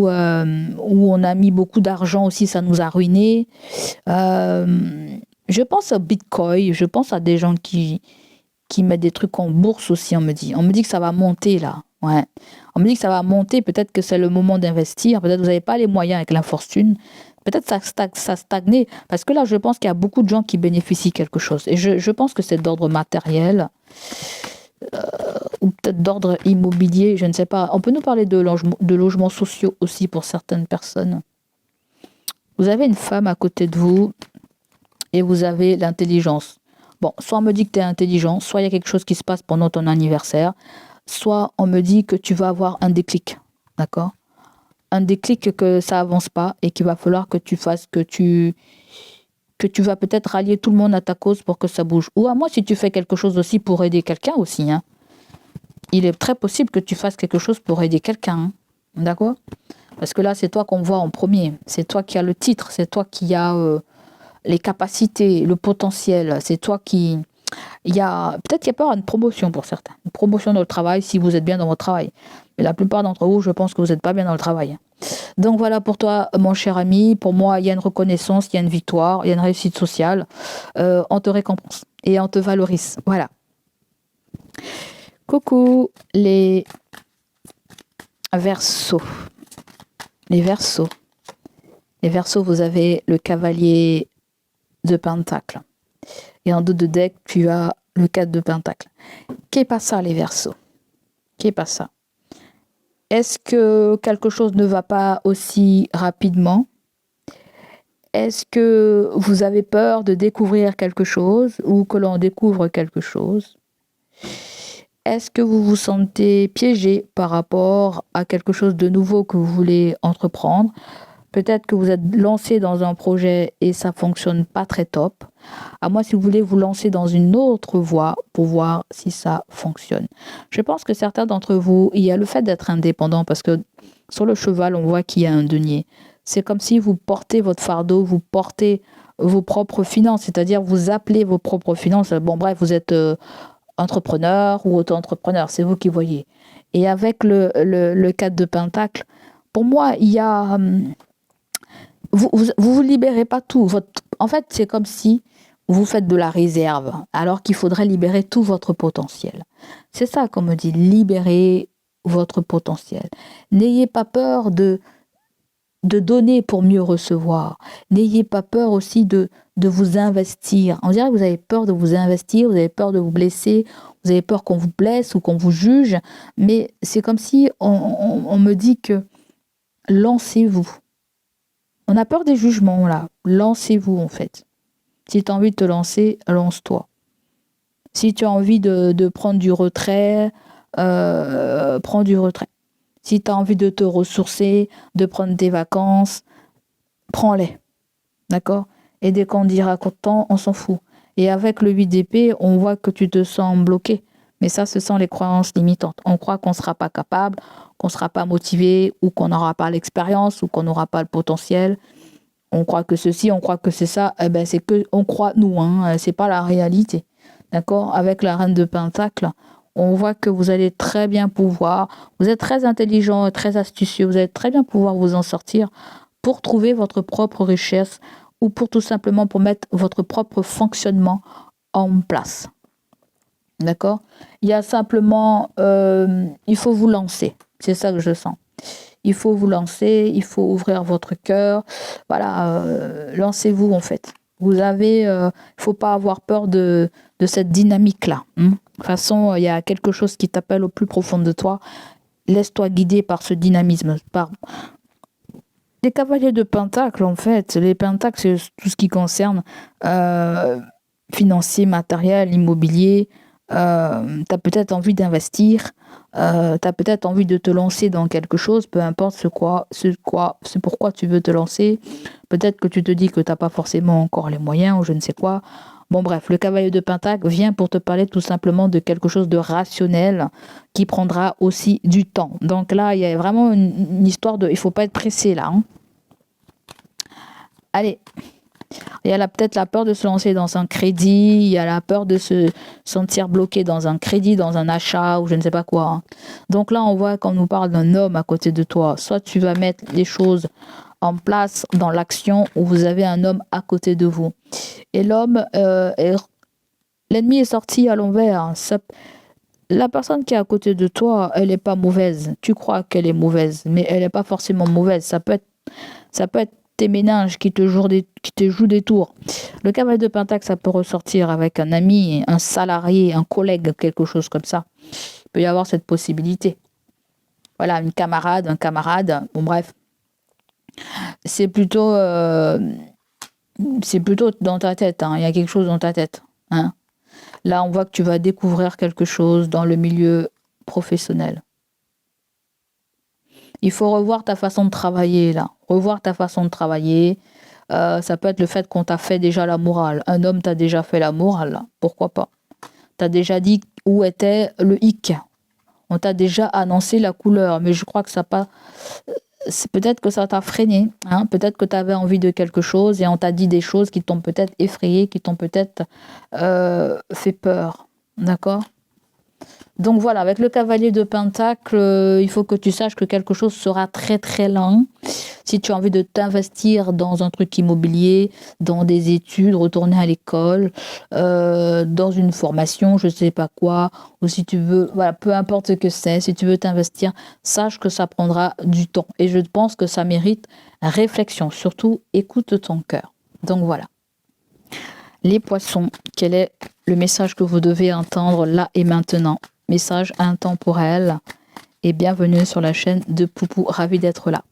on a mis beaucoup d'argent aussi, ça nous a ruinés. Je pense au Bitcoin, je pense à des gens qui mettent des trucs en bourse aussi, on me dit. On me dit que ça va monter là. Ouais. On me dit que ça va monter, peut-être que c'est le moment d'investir, peut-être que vous n'avez pas les moyens avec l'infortune. Peut-être ça stagne, parce que là, je pense qu'il y a beaucoup de gens qui bénéficient quelque chose. Et je pense que c'est d'ordre matériel, ou peut-être d'ordre immobilier, je ne sais pas. On peut nous parler de logements sociaux aussi pour certaines personnes. Vous avez une femme à côté de vous et vous avez l'intelligence. Bon, soit on me dit que tu es intelligent, soit il y a quelque chose qui se passe pendant ton anniversaire, soit on me dit que tu vas avoir un déclic, d'accord? Un déclic que ça avance pas et qu'il va falloir que tu fasses, que tu vas peut-être rallier tout le monde à ta cause pour que ça bouge. Ou à moi, si tu fais quelque chose aussi pour aider quelqu'un aussi, hein. Il est très possible que tu fasses quelque chose pour aider quelqu'un, hein. D'accord? Parce que là, c'est toi qu'on voit en premier. C'est toi qui as le titre, c'est toi qui as les capacités, le potentiel. C'est toi qui... Peut-être qu'il y a pas une promotion pour certains. Une promotion dans le travail si vous êtes bien dans votre travail. Mais la plupart d'entre vous, je pense que vous n'êtes pas bien dans le travail. Donc voilà pour toi, mon cher ami. Pour moi, il y a une reconnaissance, il y a une victoire, il y a une réussite sociale. On te récompense et on te valorise. Voilà. Coucou les Verseaux. Les Verseaux. Les Verseaux, vous avez le cavalier de Pentacle. Et en dos de deck, tu as le 4 de Pentacle. Qu'est pas ça, les Verseaux? Qu'est pas ça? Est-ce que quelque chose ne va pas aussi rapidement? Est-ce que vous avez peur de découvrir quelque chose ou que l'on découvre quelque chose? Est-ce que vous vous sentez piégé par rapport à quelque chose de nouveau que vous voulez entreprendre? Peut-être que vous êtes lancé dans un projet et ça fonctionne pas très top. À moi, si vous voulez vous lancer dans une autre voie pour voir si ça fonctionne. Je pense que certains d'entre vous, il y a le fait d'être indépendant parce que sur le cheval, on voit qu'il y a un denier. C'est comme si vous portez votre fardeau, vous portez vos propres finances, c'est-à-dire vous appelez vos propres finances. Bon, bref, vous êtes entrepreneur ou auto-entrepreneur, c'est vous qui voyez. Et avec le 4 de Pentacle, pour moi, il y a... vous libérez pas tout. En fait, c'est comme si vous faites de la réserve, alors qu'il faudrait libérer tout votre potentiel. C'est ça qu'on me dit, libérer votre potentiel. N'ayez pas peur de donner pour mieux recevoir. N'ayez pas peur aussi de vous investir. On dirait que vous avez peur de vous investir, vous avez peur de vous blesser, vous avez peur qu'on vous blesse ou qu'on vous juge, mais c'est comme si on me dit que lancez-vous. On a peur des jugements, là. Lancez-vous, en fait. Si tu as envie de te lancer, lance-toi. Si tu as envie de prendre du retrait, prends du retrait. Si tu as envie de te ressourcer, de prendre des vacances, prends-les. D'accord? Et dès qu'on dira content, on s'en fout. Et avec le 8 d'épée, on voit que tu te sens bloqué. Mais ça, ce sont les croyances limitantes. On croit qu'on ne sera pas capable, qu'on ne sera pas motivé, ou qu'on n'aura pas l'expérience, ou qu'on n'aura pas le potentiel. On croit que ceci, on croit que c'est ça. Eh ben, c'est que on croit nous, hein. C'est pas la réalité. D'accord? Avec la reine de Pentacle, on voit que vous allez très bien pouvoir, vous êtes très intelligent, très astucieux, vous allez très bien pouvoir vous en sortir pour trouver votre propre richesse ou pour tout simplement pour mettre votre propre fonctionnement en place. D'accord? Il y a simplement, il faut vous lancer. C'est ça que je sens. Il faut vous lancer, il faut ouvrir votre cœur. Voilà, lancez-vous en fait. Vous avez, il faut pas avoir peur de cette dynamique-là. De toute façon, il y a quelque chose qui t'appelle au plus profond de toi. Laisse-toi guider par ce dynamisme. Par les cavaliers de Pentacle, en fait, les Pentacles, c'est tout ce qui concerne financier, matériel, immobilier. Tu as peut-être envie d'investir, tu as peut-être envie de te lancer dans quelque chose, peu importe c'est pourquoi tu veux te lancer. Peut-être que tu te dis que tu n'as pas forcément encore les moyens ou je ne sais quoi. Bon bref, le cavalier de Pentacle vient pour te parler tout simplement de quelque chose de rationnel qui prendra aussi du temps. Donc là, il y a vraiment une histoire de... Il ne faut pas être pressé là. Hein. Allez. Il y a peut-être la peur de se lancer dans un crédit, il y a la peur de se sentir bloqué dans un crédit, dans un achat ou je ne sais pas quoi. Hein. Donc là, on voit qu'on nous parle d'un homme à côté de toi. Soit tu vas mettre les choses en place dans l'action ou vous avez un homme à côté de vous. Et l'homme, l'ennemi est sorti à l'envers. Hein. La personne qui est à côté de toi, elle n'est pas mauvaise. Tu crois qu'elle est mauvaise, mais elle n'est pas forcément mauvaise. Ça peut être tes méninges qui te jouent des tours. Le cavalier de Pentacle, ça peut ressortir avec un ami, un salarié, un collègue, quelque chose comme ça. Il peut y avoir cette possibilité. Voilà, une camarade, un camarade. Bon, bref. C'est plutôt dans ta tête. Hein. Il y a quelque chose dans ta tête. Hein. Là, on voit que tu vas découvrir quelque chose dans le milieu professionnel. Il faut revoir ta façon de travailler, là. Revoir ta façon de travailler. Ça peut être le fait qu'on t'a fait déjà la morale. Un homme t'a déjà fait la morale, là. Pourquoi pas? T'as déjà dit où était le hic. On t'a déjà annoncé la couleur. Mais je crois que ça pas... C'est peut-être que ça t'a freiné. Hein. Peut-être que tu avais envie de quelque chose et on t'a dit des choses qui t'ont peut-être effrayé, qui t'ont peut-être fait peur. D'accord? Donc voilà, avec le cavalier de Pentacle, il faut que tu saches que quelque chose sera très très lent. Si tu as envie de t'investir dans un truc immobilier, dans des études, retourner à l'école, dans une formation, je ne sais pas quoi, ou si tu veux, voilà, peu importe ce que c'est, si tu veux t'investir, sache que ça prendra du temps. Et je pense que ça mérite réflexion. Surtout, écoute ton cœur. Donc voilà. Les poissons, quel est le message que vous devez entendre là et maintenant? Message intemporel et bienvenue sur la chaîne de Poupou, ravi d'être là.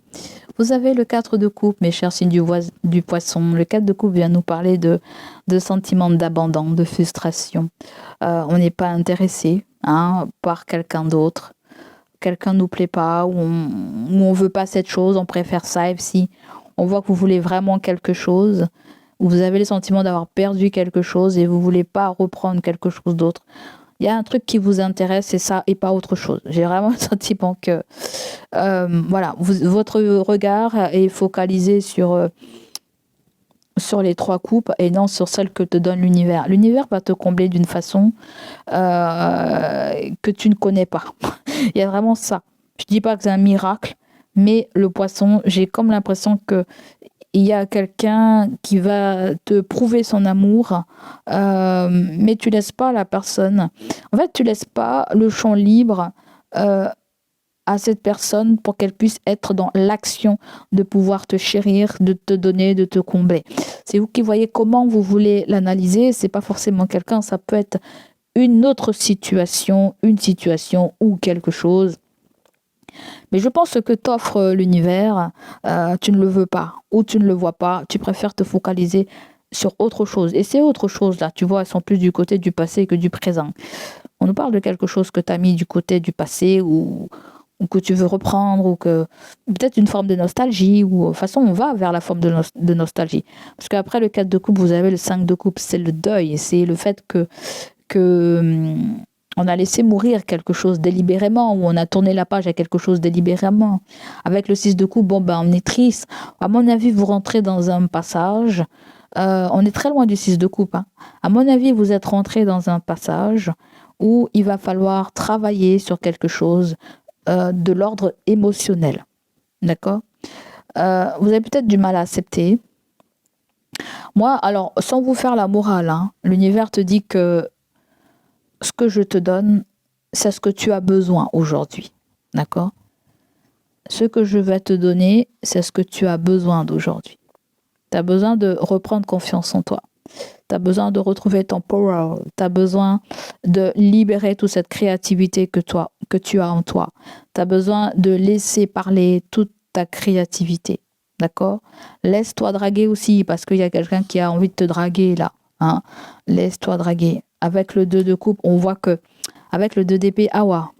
Vous avez le 4 de coupe, mes chers signes du poisson. Le 4 de coupe vient nous parler de sentiments d'abandon, de frustration. On n'est pas intéressé par quelqu'un d'autre. Quelqu'un ne nous plaît pas ou on veut pas cette chose, on préfère ça. Et si on voit que vous voulez vraiment quelque chose, ou vous avez le sentiment d'avoir perdu quelque chose et vous voulez pas reprendre quelque chose d'autre, il y a un truc qui vous intéresse, c'est ça et pas autre chose. J'ai vraiment le sentiment que voilà, votre regard est focalisé sur les 3 coupes et non sur celle que te donne l'univers. L'univers va te combler d'une façon que tu ne connais pas. Il y a vraiment ça. Je dis pas que c'est un miracle, mais le poisson, j'ai comme l'impression que il y a quelqu'un qui va te prouver son amour, mais tu laisses pas la personne. En fait, tu laisses pas le champ libre à cette personne pour qu'elle puisse être dans l'action de pouvoir te chérir, de te donner, de te combler. C'est vous qui voyez comment vous voulez l'analyser. C'est pas forcément quelqu'un, ça peut être une autre situation, une situation ou quelque chose Mais je pense que t'offre l'univers, tu ne le veux pas ou tu ne le vois pas. Tu préfères te focaliser sur autre chose. Et ces autres choses-là, tu vois, elles sont plus du côté du passé que du présent. On nous parle de quelque chose que tu as mis du côté du passé ou que tu veux reprendre ou que peut-être une forme de nostalgie ou de toute façon on va vers la forme de nostalgie. Parce qu'après le 4 de coupe, vous avez le 5 de coupe, c'est le deuil, c'est le fait que on a laissé mourir quelque chose délibérément, ou on a tourné la page à quelque chose délibérément. Avec le 6 de coupe, bon ben on est triste. À mon avis, vous rentrez dans un passage, on est très loin du 6 de coupe, hein. À mon avis, vous êtes rentré dans un passage où il va falloir travailler sur quelque chose de l'ordre émotionnel. D'accord. Vous avez peut-être du mal à accepter. Moi, alors, sans vous faire la morale, hein, l'univers te dit que ce que je te donne, c'est ce que tu as besoin aujourd'hui. D'accord. Ce que je vais te donner, c'est ce que tu as besoin d'aujourd'hui. Tu as besoin de reprendre confiance en toi. Tu as besoin de retrouver ton power. Tu as besoin de libérer toute cette créativité que tu as en toi. Tu as besoin de laisser parler toute ta créativité. D'accord? Laisse-toi draguer aussi, parce qu'il y a quelqu'un qui a envie de te draguer là. Hein? Laisse-toi draguer. Avec le 2 de coupe, on voit que avec le 2 d'épée, awa.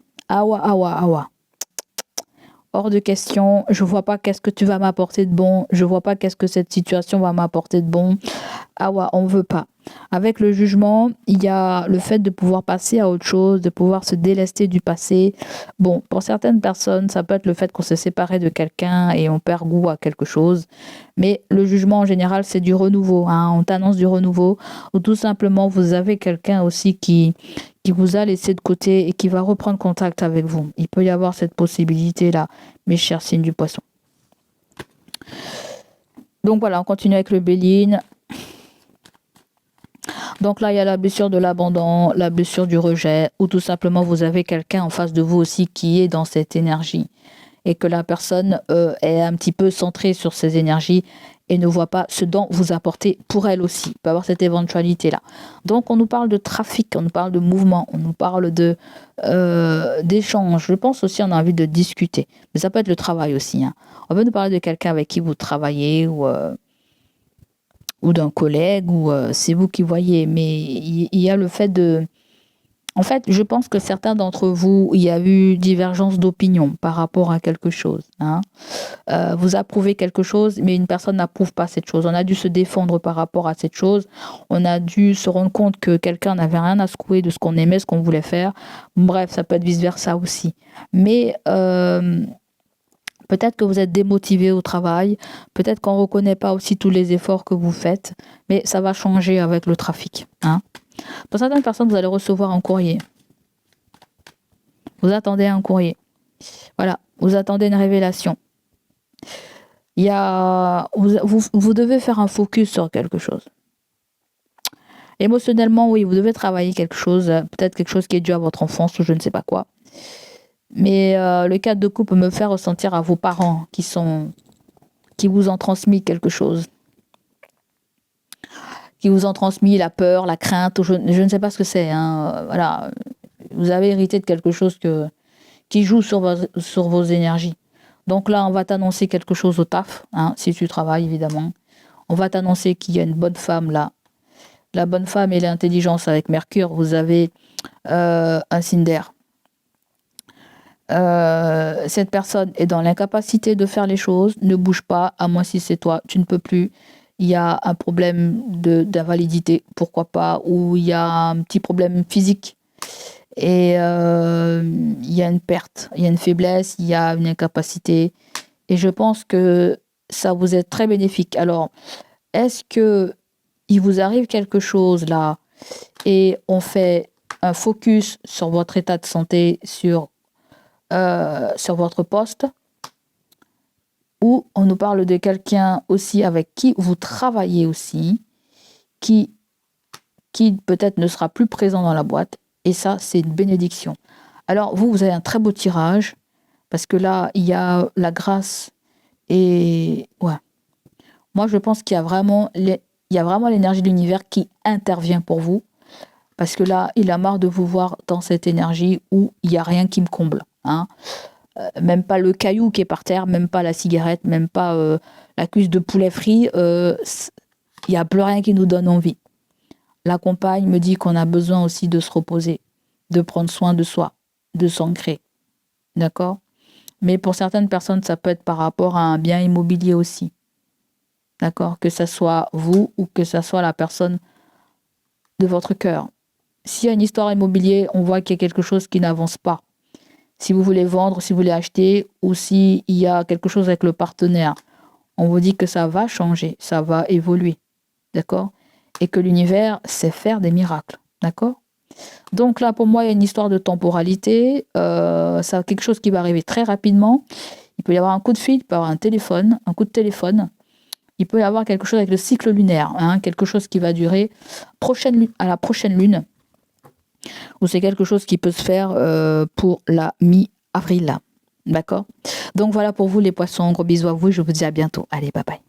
Hors de question, je vois pas qu'est-ce que tu vas m'apporter de bon, je vois pas qu'est-ce que cette situation va m'apporter de bon. Ah ouais, on veut pas. Avec le jugement, il y a le fait de pouvoir passer à autre chose, de pouvoir se délester du passé. Bon, pour certaines personnes, ça peut être le fait qu'on s'est séparé de quelqu'un et on perd goût à quelque chose. Mais le jugement, en général, c'est du renouveau, hein. On t'annonce du renouveau, ou tout simplement, vous avez quelqu'un aussi qui vous a laissé de côté et qui va reprendre contact avec vous. Il peut y avoir cette possibilité-là, mes chers signes du poisson. Donc voilà, on continue avec le Béline. Donc là, il y a la blessure de l'abandon, la blessure du rejet, ou tout simplement vous avez quelqu'un en face de vous aussi qui est dans cette énergie et que la personne est un petit peu centrée sur ces énergies et ne voit pas ce dont vous apportez pour elle aussi. Il peut avoir cette éventualité-là. Donc on nous parle de trafic, on nous parle de mouvement, on nous parle de d'échange. Je pense aussi on a envie de discuter. Mais ça peut être le travail aussi, hein. On peut nous parler de quelqu'un avec qui vous travaillez ou d'un collègue, ou c'est vous qui voyez. Mais il y a le fait de... En fait, je pense que certains d'entre vous, il y a eu divergence d'opinion par rapport à quelque chose. Hein. Vous approuvez quelque chose, mais une personne n'approuve pas cette chose. On a dû se défendre par rapport à cette chose. On a dû se rendre compte que quelqu'un n'avait rien à secouer de ce qu'on aimait, ce qu'on voulait faire. Bref, ça peut être vice-versa aussi. Mais peut-être que vous êtes démotivé au travail. Peut-être qu'on ne reconnaît pas aussi tous les efforts que vous faites. Mais ça va changer avec le trafic. Hein. Pour certaines personnes, vous allez recevoir un courrier. Vous attendez un courrier. Voilà, vous attendez une révélation. Il y a, vous devez faire un focus sur quelque chose. Émotionnellement, oui, vous devez travailler quelque chose, peut-être quelque chose qui est dû à votre enfance ou je ne sais pas quoi. Mais le 4 de coupe peut me faire ressentir à vos parents qui vous ont transmis quelque chose. Qui vous ont transmis la peur, la crainte, je ne sais pas ce que c'est. Hein. Voilà. Vous avez hérité de quelque chose qui joue sur vos énergies. Donc là, on va t'annoncer quelque chose au taf, hein, si tu travailles évidemment. On va t'annoncer qu'il y a une bonne femme là. La bonne femme et l'intelligence avec Mercure, vous avez un signe d'air. Cette personne est dans l'incapacité de faire les choses, ne bouge pas, à moins si c'est toi, tu ne peux plus. Il y a un problème d'invalidité, pourquoi pas, ou il y a un petit problème physique. Et il y a une perte, il y a une faiblesse, il y a une incapacité. Et je pense que ça vous est très bénéfique. Alors, est-ce que il vous arrive quelque chose là et on fait un focus sur votre état de santé, sur votre poste, ou on nous parle de quelqu'un aussi avec qui vous travaillez aussi, qui peut-être ne sera plus présent dans la boîte, et ça, c'est une bénédiction. Alors, vous avez un très beau tirage, parce que là, il y a la grâce, et ouais. Moi, je pense qu'il y a vraiment l'énergie de l'univers qui intervient pour vous, parce que là, il a marre de vous voir dans cette énergie où il n'y a rien qui me comble. Hein. même pas le caillou qui est par terre, même pas la cigarette, même pas la cuisse de poulet frit. Il n'y a plus rien qui nous donne envie. La compagne me dit qu'on a besoin aussi de se reposer, de prendre soin de soi, de s'ancrer. D'accord? Mais pour certaines personnes, ça peut être par rapport à un bien immobilier aussi. D'accord? Que ce soit vous ou que ce soit la personne de votre cœur. S'il y a une histoire immobilière, on voit qu'il y a quelque chose qui n'avance pas. Si vous voulez vendre, si vous voulez acheter, ou s'il y a quelque chose avec le partenaire, on vous dit que ça va changer, ça va évoluer. D'accord? Et que l'univers sait faire des miracles. D'accord? Donc là, pour moi, il y a une histoire de temporalité. C'est quelque chose qui va arriver très rapidement. Il peut y avoir un coup de fil, il peut y avoir un coup de téléphone. Il peut y avoir quelque chose avec le cycle lunaire, hein, quelque chose qui va durer à la prochaine lune, ou c'est quelque chose qui peut se faire pour la mi-avril. D'accord? Donc voilà pour vous les poissons. Gros bisous à vous et je vous dis à bientôt. Allez, bye bye.